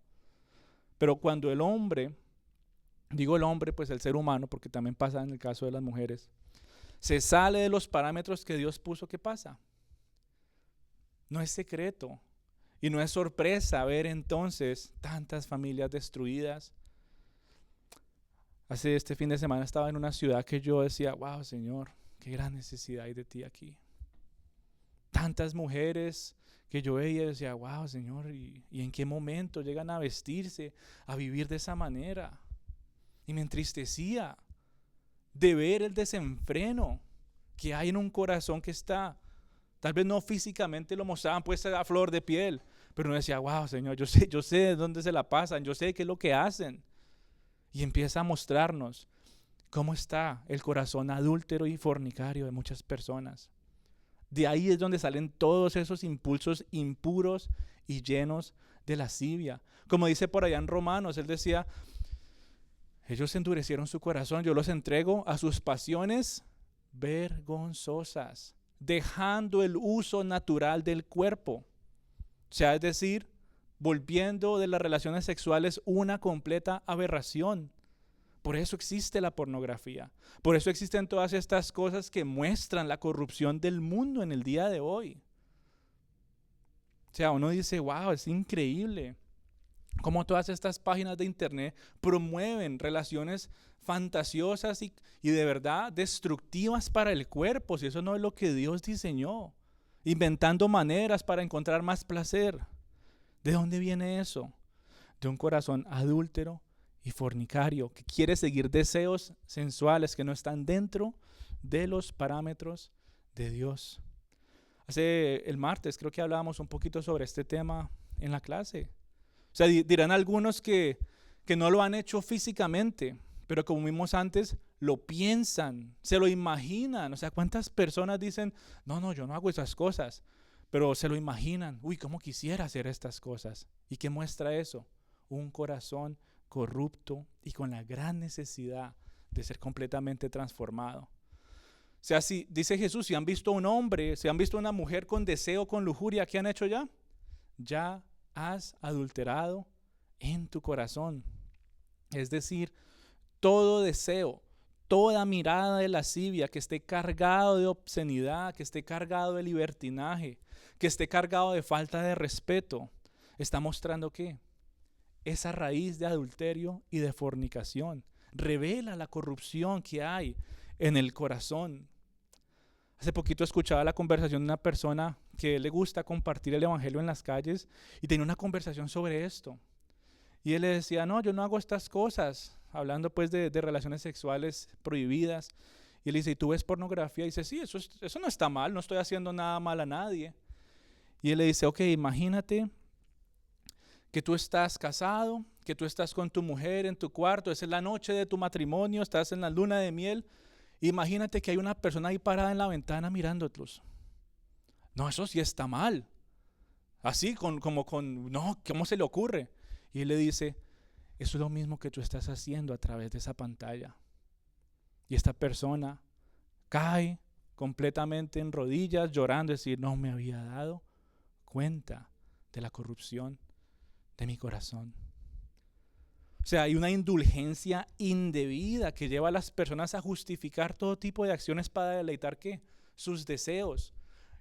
Pero cuando el hombre, digo el hombre, pues el ser humano, porque también pasa en el caso de las mujeres, se sale de los parámetros que Dios puso, ¿qué pasa? No es secreto y no es sorpresa ver entonces tantas familias destruidas. Este fin de semana estaba en una ciudad que yo decía: wow, Señor, qué gran necesidad hay de ti aquí. Tantas mujeres que yo veía y decía: wow, Señor, ¿y en qué momento llegan a vestirse, a vivir de esa manera? Y me entristecía de ver el desenfreno que hay en un corazón que está, tal vez no físicamente lo mostraban pues a flor de piel, pero uno decía: wow, Señor, yo sé de dónde se la pasan, yo sé qué es lo que hacen. Y empieza a mostrarnos cómo está el corazón adúltero y fornicario de muchas personas. De ahí es donde salen todos esos impulsos impuros y llenos de lascivia. Como dice por allá en Romanos, él decía: ellos endurecieron su corazón, yo los entrego a sus pasiones vergonzosas, dejando el uso natural del cuerpo. O sea, es decir, volviendo de las relaciones sexuales una completa aberración. Por eso existe la pornografía. Por eso existen todas estas cosas que muestran la corrupción del mundo en el día de hoy. O sea, uno dice: wow, es increíble cómo todas estas páginas de internet promueven relaciones fantasiosas y de verdad destructivas para el cuerpo, si eso no es lo que Dios diseñó. Inventando maneras para encontrar más placer. ¿De dónde viene eso? De un corazón adúltero y fornicario que quiere seguir deseos sensuales que no están dentro de los parámetros de Dios. El martes creo que hablábamos un poquito sobre este tema en la clase. O sea, dirán algunos que no lo han hecho físicamente, pero como vimos antes, lo piensan, se lo imaginan. O sea, ¿cuántas personas dicen: no, yo no hago esas cosas? Pero se lo imaginan: uy, ¿cómo quisiera hacer estas cosas? ¿Y qué muestra eso? Un corazón corrupto y con la gran necesidad de ser completamente transformado. O sea, si dice Jesús: si han visto a un hombre, si han visto a una mujer con deseo, con lujuria, ¿qué han hecho ya? Ya has adulterado en tu corazón. Es decir, todo deseo, toda mirada de lascivia que esté cargado de obscenidad, que esté cargado de libertinaje, que esté cargado de falta de respeto, está mostrando ¿qué? Esa raíz de adulterio y de fornicación. Revela la corrupción que hay en el corazón. Hace poquito escuchaba la conversación de una persona que le gusta compartir el evangelio en las calles y tenía una conversación sobre esto. Y él le decía: no, yo no hago estas cosas, hablando pues de relaciones sexuales prohibidas. Y él dice: ¿y tú ves pornografía? Y dice: sí, eso no está mal, no estoy haciendo nada mal a nadie. Y él le dice: ok, imagínate que tú estás casado, que tú estás con tu mujer en tu cuarto, esa es la noche de tu matrimonio, estás en la luna de miel. Imagínate que hay una persona ahí parada en la ventana mirándolos. No, eso sí está mal. Así, no, ¿cómo se le ocurre? Y él le dice: eso es lo mismo que tú estás haciendo a través de esa pantalla. Y esta persona cae completamente en rodillas, llorando, decir: no me había dado cuenta de la corrupción de mi corazón. O sea, hay una indulgencia indebida que lleva a las personas a justificar todo tipo de acciones para deleitar ¿qué? Sus deseos.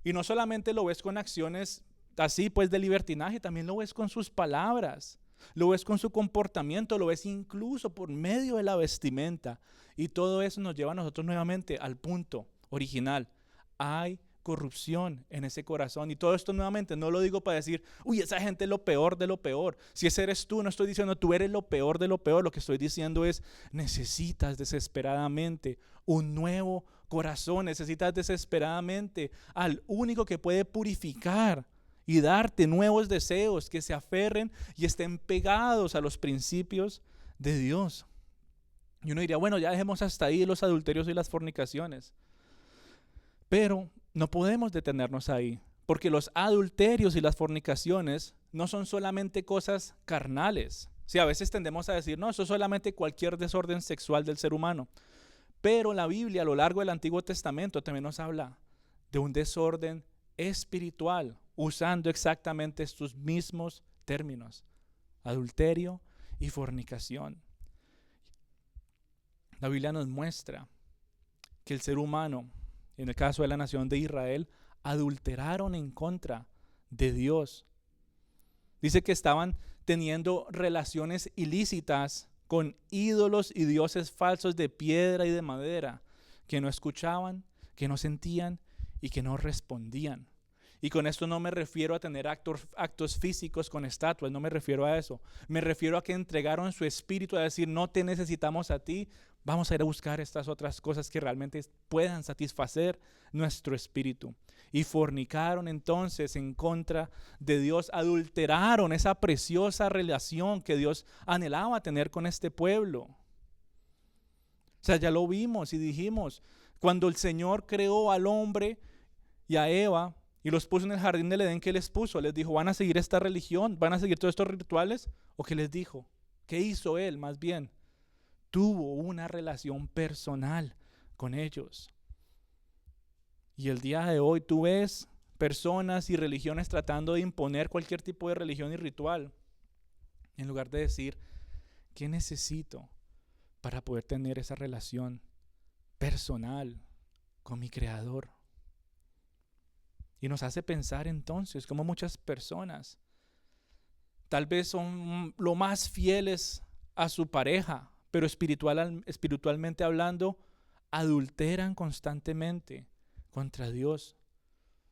Y no solamente lo ves con acciones así pues de libertinaje, también lo ves con sus palabras, lo ves con su comportamiento, lo ves incluso por medio de la vestimenta. Y todo eso nos lleva a nosotros nuevamente al punto original. Hay corrupción en ese corazón. Y todo esto nuevamente no lo digo para decir, uy, esa gente es lo peor de lo peor. Si ese eres tú, no estoy diciendo tú eres lo peor de lo peor. Lo que estoy diciendo es, necesitas desesperadamente un nuevo corazón. Necesitas desesperadamente al único que puede purificar y darte nuevos deseos que se aferren y estén pegados a los principios de Dios. Y uno diría, bueno, ya dejemos hasta ahí los adulterios y las fornicaciones. Pero no podemos detenernos ahí, porque los adulterios y las fornicaciones no son solamente cosas carnales. Sí, a veces tendemos a decir, no, eso es solamente cualquier desorden sexual del ser humano. Pero la Biblia a lo largo del Antiguo Testamento también nos habla de un desorden espiritual, usando exactamente estos mismos términos, adulterio y fornicación. La Biblia nos muestra que el ser humano, en el caso de la nación de Israel, adulteraron en contra de Dios. Dice que estaban teniendo relaciones ilícitas con ídolos y dioses falsos de piedra y de madera, que no escuchaban, que no sentían y que no respondían. Y con esto no me refiero a tener actos físicos con estatuas, no me refiero a eso. Me refiero a que entregaron su espíritu a decir, no te necesitamos a ti, vamos a ir a buscar estas otras cosas que realmente puedan satisfacer nuestro espíritu. Y fornicaron entonces en contra de Dios, adulteraron esa preciosa relación que Dios anhelaba tener con este pueblo. O sea, ya lo vimos y dijimos, cuando el Señor creó al hombre y a Eva y los puso en el jardín del Edén, ¿qué les puso? Les dijo, ¿van a seguir esta religión? ¿Van a seguir todos estos rituales? ¿O qué les dijo? ¿Qué hizo Él más bien? Tuvo una relación personal con ellos. Y el día de hoy tú ves personas y religiones tratando de imponer cualquier tipo de religión y ritual, en lugar de decir, ¿qué necesito para poder tener esa relación personal con mi Creador? Y nos hace pensar entonces cómo muchas personas tal vez son lo más fieles a su pareja, pero espiritualmente hablando, adulteran constantemente contra Dios.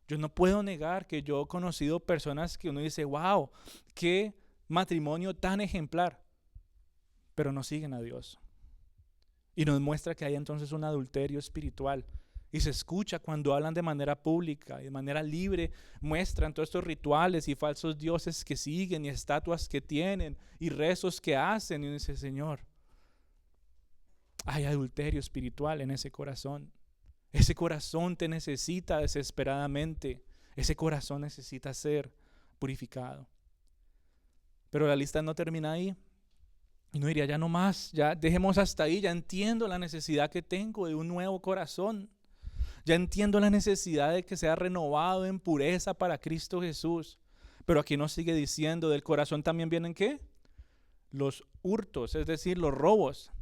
Yo no puedo negar que yo he conocido personas que uno dice, wow, qué matrimonio tan ejemplar, pero no siguen a Dios. Y nos muestra que hay entonces un adulterio espiritual. Y se escucha cuando hablan de manera pública y de manera libre, muestran todos estos rituales y falsos dioses que siguen y estatuas que tienen y rezos que hacen. Y uno dice, Señor, hay adulterio espiritual en ese corazón. Ese corazón te necesita desesperadamente. Ese corazón necesita ser purificado. Pero la lista no termina ahí. Y no diría, ya no más, ya dejemos hasta ahí, ya entiendo la necesidad que tengo de un nuevo corazón. Ya entiendo la necesidad de que sea renovado en pureza para Cristo Jesús. Pero aquí nos sigue diciendo, del corazón también vienen ¿qué? Los hurtos, es decir, los robos.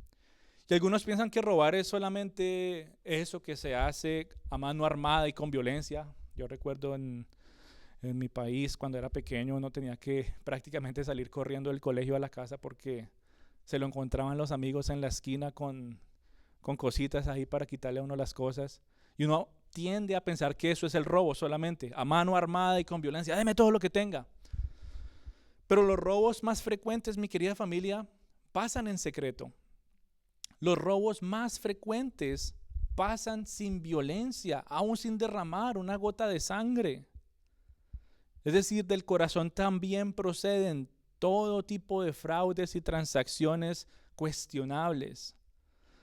Y algunos piensan que robar es solamente eso que se hace a mano armada y con violencia. Yo recuerdo en mi país, cuando era pequeño, uno tenía que prácticamente salir corriendo del colegio a la casa porque se lo encontraban los amigos en la esquina con cositas ahí para quitarle a uno las cosas. Y uno tiende a pensar que eso es el robo solamente, a mano armada y con violencia. Deme todo lo que tenga. Pero los robos más frecuentes, mi querida familia, pasan en secreto. Los robos más frecuentes pasan sin violencia, aún sin derramar una gota de sangre. Es decir, del corazón también proceden todo tipo de fraudes y transacciones cuestionables.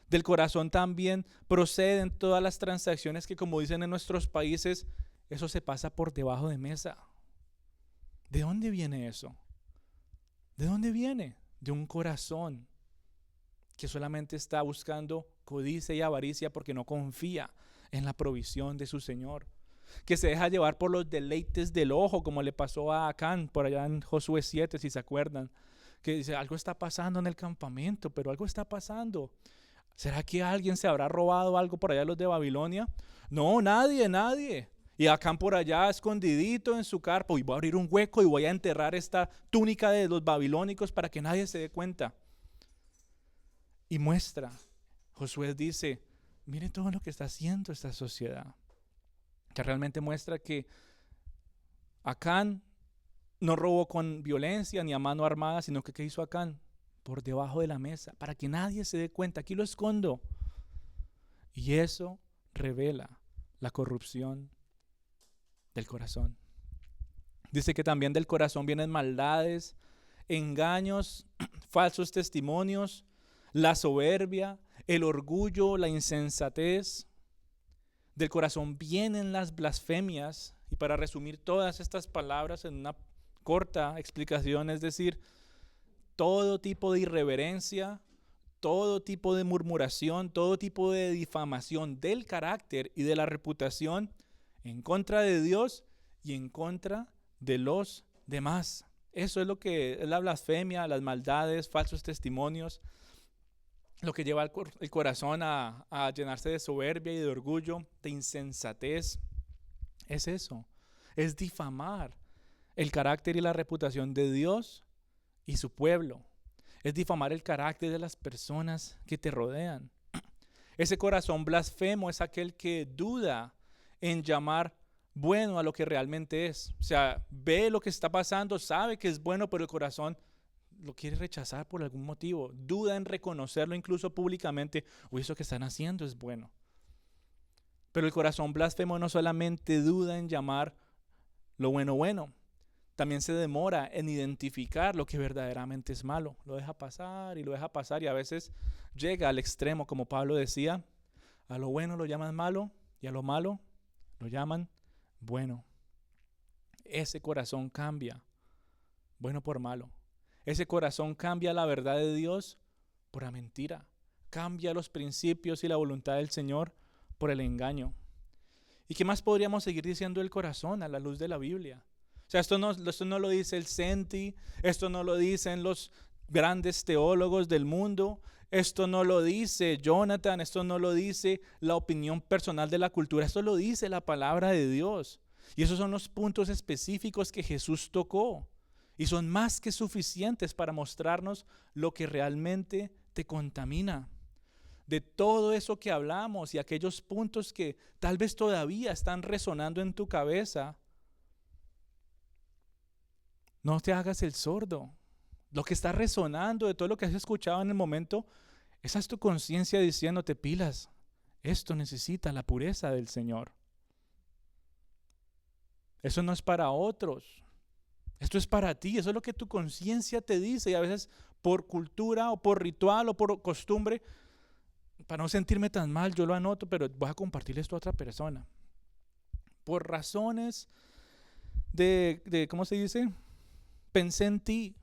Del corazón también proceden todas las transacciones que, como dicen en nuestros países, eso se pasa por debajo de mesa. ¿De dónde viene eso? ¿De dónde viene? De un corazón que solamente está buscando codicia y avaricia porque no confía en la provisión de su Señor. Que se deja llevar por los deleites del ojo, como le pasó a Acán por allá en Josué 7, si se acuerdan. que dice, algo está pasando en el campamento, pero algo está pasando. ¿Será que alguien se habrá robado algo por allá los de Babilonia? No, nadie. Y Acán por allá escondidito en su carpa, y voy a abrir un hueco y voy a enterrar esta túnica de los babilónicos para que nadie se dé cuenta. Y muestra, Josué dice, mire todo lo que está haciendo esta sociedad, que realmente muestra que Acán no robó con violencia ni a mano armada, sino que ¿qué hizo Acán? Por debajo de la mesa, para que nadie se dé cuenta. Aquí lo escondo. Y eso revela la corrupción del corazón. Dice que también del corazón vienen maldades, engaños, falsos testimonios, la soberbia, el orgullo, la insensatez. Del corazón vienen las blasfemias. Y para resumir todas estas palabras en una corta explicación, es decir, todo tipo de irreverencia, todo tipo de murmuración, todo tipo de difamación del carácter y de la reputación en contra de Dios y en contra de los demás. Eso es lo que es la blasfemia, las maldades, falsos testimonios, lo que lleva el corazón a llenarse de soberbia y de orgullo, de insensatez. Es eso, es difamar el carácter y la reputación de Dios y su pueblo. Es difamar el carácter de las personas que te rodean. Ese corazón blasfemo es aquel que duda en llamar bueno a lo que realmente es. O sea, ve lo que está pasando, sabe que es bueno, pero el corazón lo quiere rechazar por algún motivo. Duda en reconocerlo incluso públicamente. Uy, eso que están haciendo es bueno. Pero el corazón blasfemo no solamente duda en llamar lo bueno, también se demora en identificar lo que verdaderamente es malo. Lo deja pasar y a veces llega al extremo, como Pablo decía, a lo bueno lo llaman malo y a lo malo lo llaman bueno. Ese corazón cambia bueno por malo. Ese corazón cambia la verdad de Dios por la mentira. Cambia los principios y la voluntad del Señor por el engaño. ¿Y qué más podríamos seguir diciendo del corazón a la luz de la Biblia? O sea, esto no lo dice el Senti, esto no lo dicen los grandes teólogos del mundo, esto no lo dice Jonathan, esto no lo dice la opinión personal de la cultura, esto lo dice la palabra de Dios. Y esos son los puntos específicos que Jesús tocó. Y son más que suficientes para mostrarnos lo que realmente te contamina. De todo eso que hablamos y aquellos puntos que tal vez todavía están resonando en tu cabeza, no te hagas el sordo. Lo que está resonando de todo lo que has escuchado en el momento, esa es tu conciencia diciéndote pilas. Esto necesita la pureza del Señor. Eso no es para otros. Esto es para ti. Eso es lo que tu conciencia te dice. Y a veces por cultura o por ritual o por costumbre, para no sentirme tan mal, yo lo anoto, pero voy a compartir esto a otra persona. Por razones de ¿cómo se dice? Pensé en ti.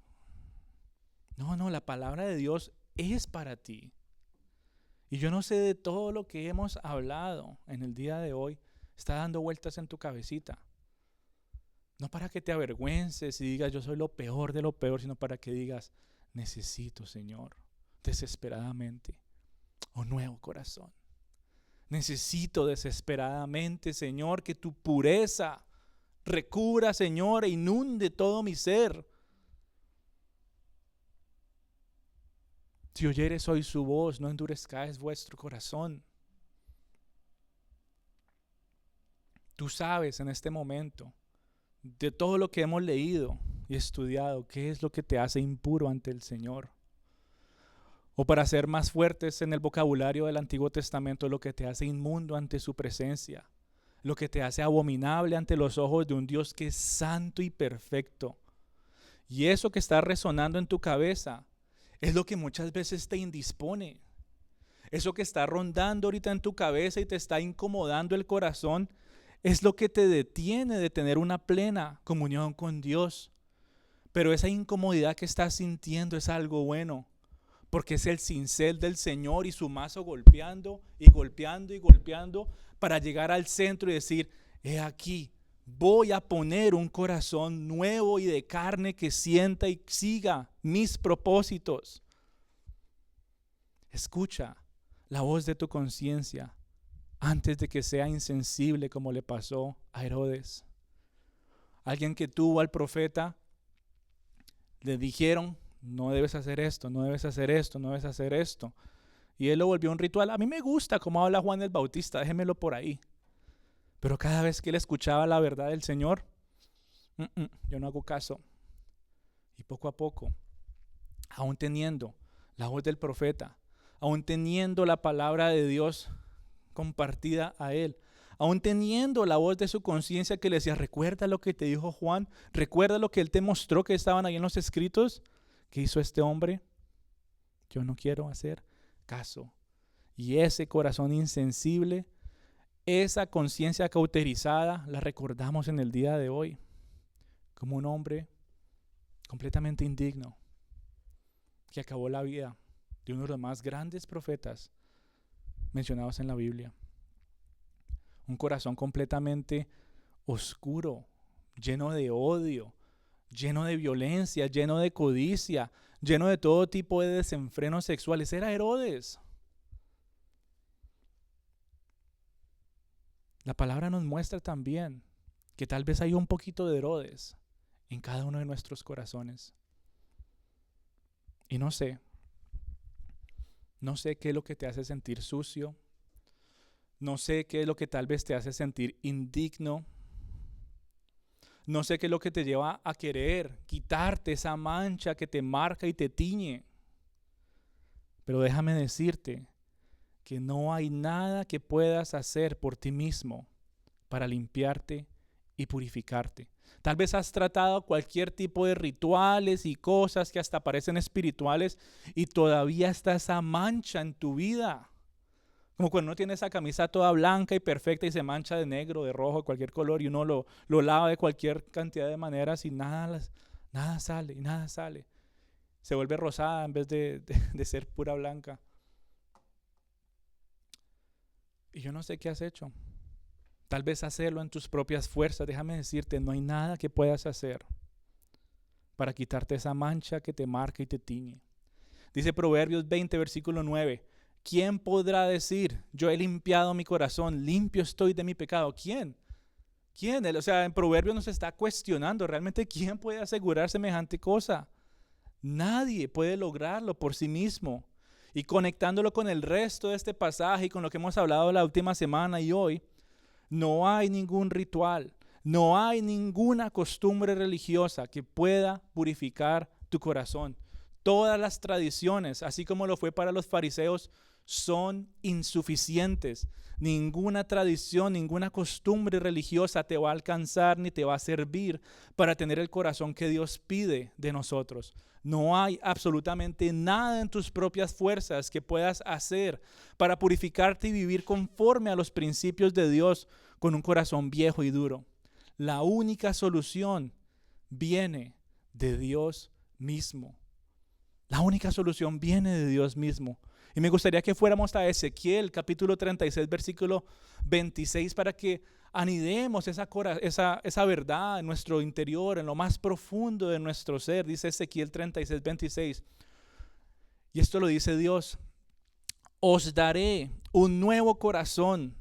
No, la palabra de Dios es para ti. Y yo no sé de todo lo que hemos hablado en el día de hoy, está dando vueltas en tu cabecita. No para que te avergüences y digas yo soy lo peor de lo peor, sino para que digas necesito, Señor, desesperadamente, un nuevo corazón. Necesito desesperadamente, Señor, que tu pureza recubra, Señor, e inunde todo mi ser. Si oyeres hoy su voz, no endurezcáis vuestro corazón. Tú sabes en este momento, de todo lo que hemos leído y estudiado, qué es lo que te hace impuro ante el Señor. O para ser más fuertes en el vocabulario del Antiguo Testamento, lo que te hace inmundo ante su presencia, lo que te hace abominable ante los ojos de un Dios que es santo y perfecto. Y eso que está resonando en tu cabeza es lo que muchas veces te indispone. Eso que está rondando ahorita en tu cabeza y te está incomodando el corazón es lo que te detiene de tener una plena comunión con Dios. Pero esa incomodidad que estás sintiendo es algo bueno, porque es el cincel del Señor y su mazo golpeando y golpeando y golpeando para llegar al centro y decir, he aquí, Voy a poner un corazón nuevo y de carne que sienta y siga mis propósitos. Escucha la voz de tu conciencia antes de que sea insensible como le pasó a Herodes. Alguien que tuvo al profeta, le dijeron, no debes hacer esto, no debes hacer esto, no debes hacer esto. Y él lo volvió un ritual. A mí me gusta cómo habla Juan el Bautista, déjemelo por ahí. Pero cada vez que él escuchaba la verdad del Señor, yo no hago caso. Y poco a poco, aún teniendo la voz del profeta, aún teniendo la palabra de Dios compartida a él, aún teniendo la voz de su conciencia que le decía, recuerda lo que te dijo Juan, recuerda lo que él te mostró que estaban ahí en los escritos, ¿qué hizo este hombre? Yo no quiero hacer caso. Y ese corazón insensible, esa conciencia cauterizada, la recordamos en el día de hoy como un hombre completamente indigno que acabó la vida de uno de los más grandes profetas mencionados en la Biblia. Un corazón completamente oscuro, lleno de odio, lleno de violencia, lleno de codicia, lleno de todo tipo de desenfrenos sexuales. Era Herodes. La palabra nos muestra también que tal vez hay un poquito de Herodes en cada uno de nuestros corazones. Y no sé qué es lo que te hace sentir sucio. No sé qué es lo que tal vez te hace sentir indigno. No sé qué es lo que te lleva a querer quitarte esa mancha que te marca y te tiñe. Pero déjame decirte que no hay nada que puedas hacer por ti mismo para limpiarte y purificarte. Tal vez has tratado cualquier tipo de rituales y cosas que hasta parecen espirituales y todavía está esa mancha en tu vida. Como cuando uno tiene esa camisa toda blanca y perfecta y se mancha de negro, de rojo, cualquier color, y uno lo lava de cualquier cantidad de maneras y nada sale, y nada sale. Se vuelve rosada en vez de ser pura blanca. Y yo no sé qué has hecho. Tal vez hacerlo en tus propias fuerzas. Déjame decirte, no hay nada que puedas hacer para quitarte esa mancha que te marca y te tiñe. Dice Proverbios 20, versículo 9. ¿Quién podrá decir, yo he limpiado mi corazón, limpio estoy de mi pecado? ¿Quién? O sea, en Proverbios nos está cuestionando realmente quién puede asegurar semejante cosa. Nadie puede lograrlo por sí mismo. Y conectándolo con el resto de este pasaje y con lo que hemos hablado la última semana y hoy, no hay ningún ritual, no hay ninguna costumbre religiosa que pueda purificar tu corazón. Todas las tradiciones, así como lo fue para los fariseos, son insuficientes. Ninguna tradición, ninguna costumbre religiosa te va a alcanzar ni te va a servir para tener el corazón que Dios pide de nosotros. No hay absolutamente nada en tus propias fuerzas que puedas hacer para purificarte y vivir conforme a los principios de Dios con un corazón viejo y duro. La única solución viene de Dios mismo. La única solución viene de Dios mismo. Y me gustaría que fuéramos a Ezequiel capítulo 36 versículo 26 para que anidemos esa verdad en nuestro interior, en lo más profundo de nuestro ser. Dice Ezequiel 36, 26. Y esto lo dice Dios. Os daré un nuevo corazón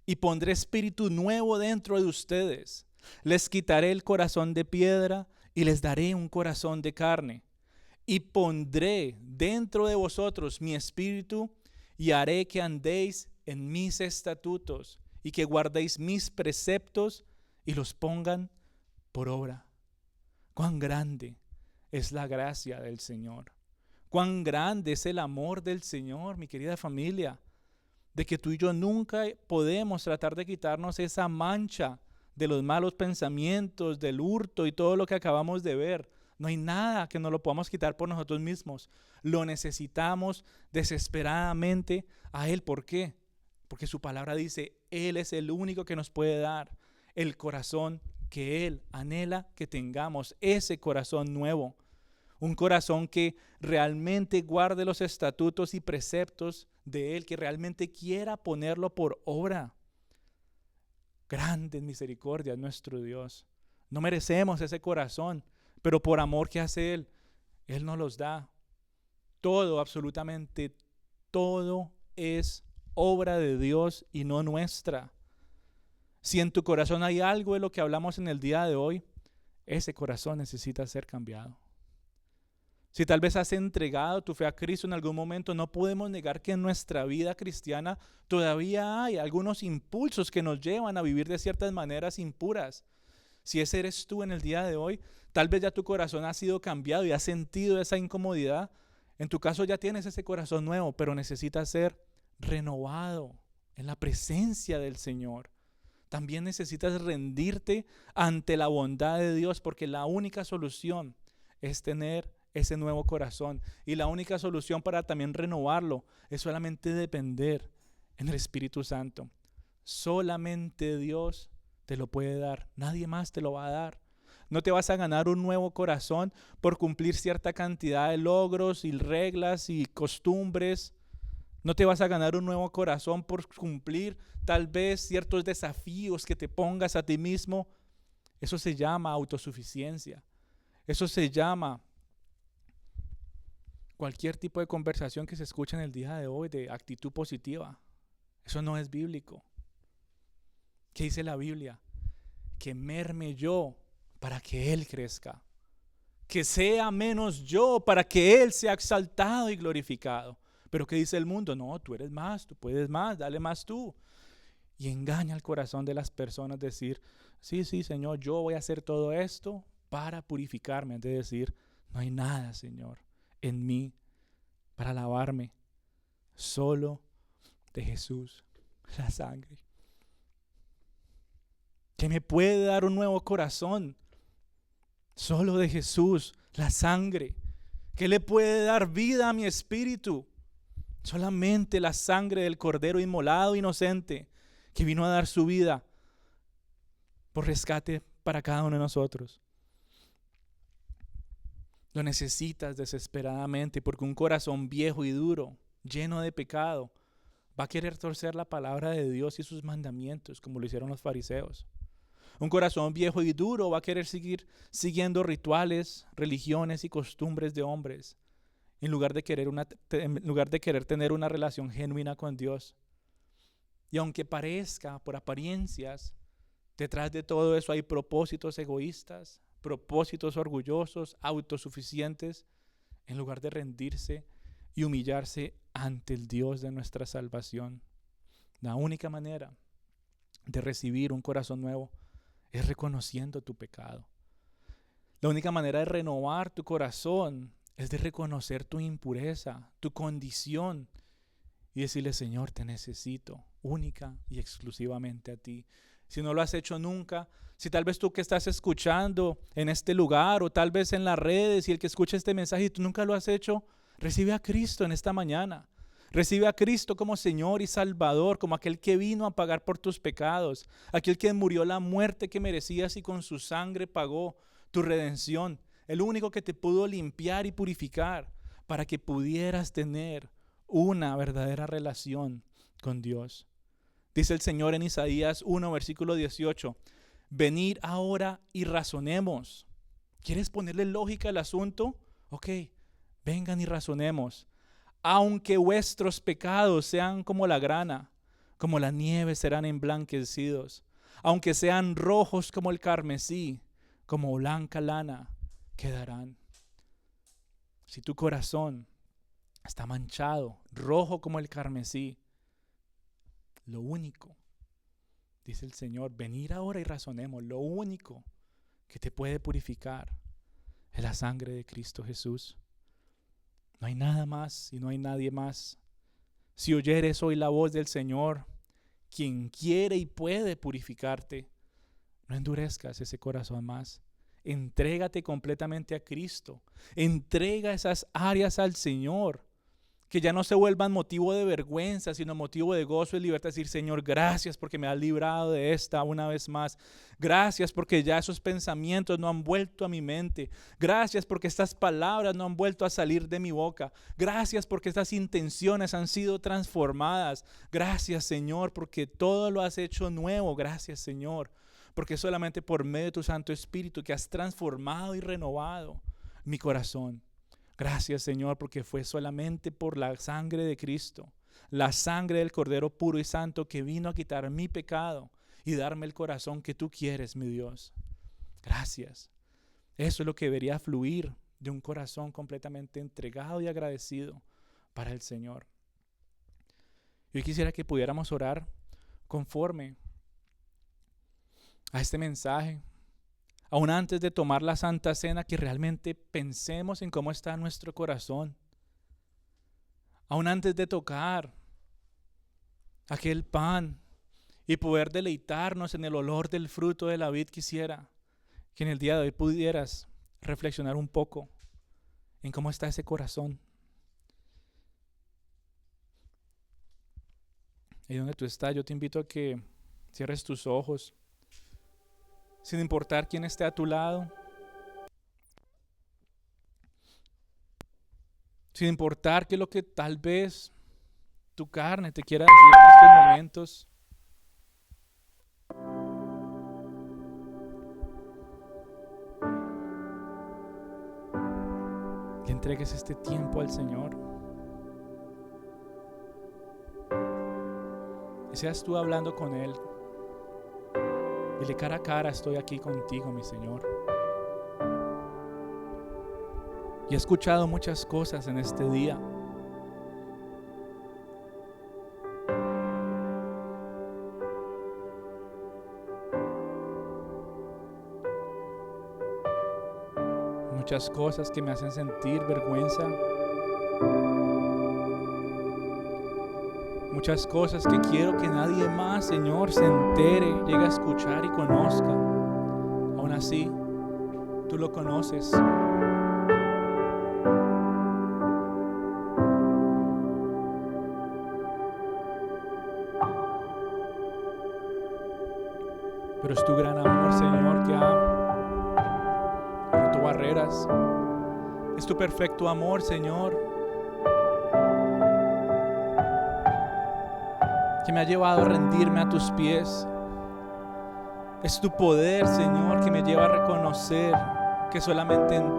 y pondré espíritu nuevo dentro de ustedes. Les quitaré el corazón de piedra y les daré un corazón de carne. Y pondré dentro de vosotros mi espíritu y haré que andéis en mis estatutos y que guardéis mis preceptos y los pongan por obra. Cuán grande es la gracia del Señor. Cuán grande es el amor del Señor, mi querida familia, de que tú y yo nunca podemos tratar de quitarnos esa mancha de los malos pensamientos, del hurto y todo lo que acabamos de ver. No hay nada que nos lo podamos quitar por nosotros mismos. Lo necesitamos desesperadamente a Él. ¿Por qué? Porque su palabra dice, Él es el único que nos puede dar el corazón que Él anhela que tengamos, ese corazón nuevo. Un corazón que realmente guarde los estatutos y preceptos de Él, que realmente quiera ponerlo por obra. Grande en misericordia es nuestro Dios. No merecemos ese corazón, pero por amor que hace Él, Él nos los da. Todo, absolutamente todo es obra de Dios y no nuestra. Si en tu corazón hay algo de lo que hablamos en el día de hoy, ese corazón necesita ser cambiado. Si tal vez has entregado tu fe a Cristo en algún momento, no podemos negar que en nuestra vida cristiana todavía hay algunos impulsos que nos llevan a vivir de ciertas maneras impuras. Si ese eres tú en el día de hoy, tal vez ya tu corazón ha sido cambiado y has sentido esa incomodidad. En tu caso ya tienes ese corazón nuevo, pero necesita ser renovado en la presencia del Señor. También necesitas rendirte ante la bondad de Dios, porque la única solución es tener ese nuevo corazón. Y la única solución para también renovarlo es solamente depender en el Espíritu Santo. Solamente Dios te lo puede dar. Nadie más te lo va a dar. No te vas a ganar un nuevo corazón por cumplir cierta cantidad de logros y reglas y costumbres. No te vas a ganar un nuevo corazón por cumplir tal vez ciertos desafíos que te pongas a ti mismo. Eso se llama autosuficiencia. Eso se llama cualquier tipo de conversación que se escucha en el día de hoy de actitud positiva. Eso no es bíblico. ¿Qué dice la Biblia? Que merme yo para que Él crezca. Que sea menos yo para que Él sea exaltado y glorificado. Pero ¿qué dice el mundo? No, tú eres más, tú puedes más, dale más tú. Y engaña el corazón de las personas decir, sí, Señor, yo voy a hacer todo esto para purificarme. Es decir, no hay nada, Señor, en mí para lavarme. Solo de Jesús, la sangre. Que me puede dar un nuevo corazón. Solo de Jesús, la sangre. Que le puede dar vida a mi espíritu. Solamente la sangre del Cordero inmolado inocente que vino a dar su vida por rescate para cada uno de nosotros. Lo necesitas desesperadamente porque un corazón viejo y duro, lleno de pecado, va a querer torcer la palabra de Dios y sus mandamientos como lo hicieron los fariseos. Un corazón viejo y duro va a querer seguir siguiendo rituales, religiones y costumbres de hombres en lugar de querer tener una relación genuina con Dios. Y aunque parezca por apariencias, detrás de todo eso hay propósitos egoístas, propósitos orgullosos, autosuficientes, en lugar de rendirse y humillarse ante el Dios de nuestra salvación. La única manera de recibir un corazón nuevo es reconociendo tu pecado. La única manera de renovar tu corazón es de reconocer tu impureza, tu condición y decirle, Señor, te necesito única y exclusivamente a ti. Si no lo has hecho nunca, si tal vez tú que estás escuchando en este lugar o tal vez en las redes y el que escucha este mensaje y tú nunca lo has hecho, recibe a Cristo en esta mañana. Recibe a Cristo como Señor y Salvador, como aquel que vino a pagar por tus pecados, aquel que murió la muerte que merecías y con su sangre pagó tu redención, el único que te pudo limpiar y purificar para que pudieras tener una verdadera relación con Dios. Dice el Señor en Isaías 1, versículo 18, venid ahora y razonemos. ¿Quieres ponerle lógica al asunto? Ok, vengan y razonemos. Aunque vuestros pecados sean como la grana, como la nieve serán emblanquecidos. Aunque sean rojos como el carmesí, como blanca lana quedarán. Si tu corazón está manchado, rojo como el carmesí, lo único, dice el Señor, venid ahora y razonemos, lo único que te puede purificar es la sangre de Cristo Jesús. No hay nada más y no hay nadie más. Si oyeres hoy la voz del Señor, quien quiere y puede purificarte, no endurezcas ese corazón más. Entrégate completamente a Cristo. Entrega esas áreas al Señor Que ya no se vuelvan motivo de vergüenza, sino motivo de gozo y libertad. Decir, Señor, gracias porque me has librado de esta una vez más. Gracias porque ya esos pensamientos no han vuelto a mi mente. Gracias porque estas palabras no han vuelto a salir de mi boca. Gracias porque estas intenciones han sido transformadas. Gracias, Señor, porque todo lo has hecho nuevo. Gracias, Señor, porque solamente por medio de tu Santo Espíritu que has transformado y renovado mi corazón. Gracias, Señor, porque fue solamente por la sangre de Cristo, la sangre del Cordero puro y santo que vino a quitar mi pecado y darme el corazón que tú quieres, mi Dios. Gracias. Eso es lo que debería fluir de un corazón completamente entregado y agradecido para el Señor. Yo quisiera que pudiéramos orar conforme a este mensaje. Aún antes de tomar la Santa Cena, que realmente pensemos en cómo está nuestro corazón. Aún antes de tocar aquel pan y poder deleitarnos en el olor del fruto de la vid, quisiera que en el día de hoy pudieras reflexionar un poco en cómo está ese corazón. Ahí donde tú estás, yo te invito a que cierres tus ojos, sin importar quién esté a tu lado, sin importar qué es lo que tal vez tu carne te quiera decir en estos momentos. Que entregues este tiempo al Señor. Y seas tú hablando con Él. Dile, cara a cara, estoy aquí contigo, mi Señor. Y he escuchado muchas cosas en este día. Muchas cosas que me hacen sentir vergüenza. Muchas cosas que quiero que nadie más, Señor, se entere, llegue a escuchar y conozca. Aún así, tú lo conoces. Pero es tu gran amor, Señor, que ha roto barreras. Es tu perfecto amor, Señor, que me ha llevado a rendirme a tus pies. Es tu poder, Señor, que me lleva a reconocer que solamente en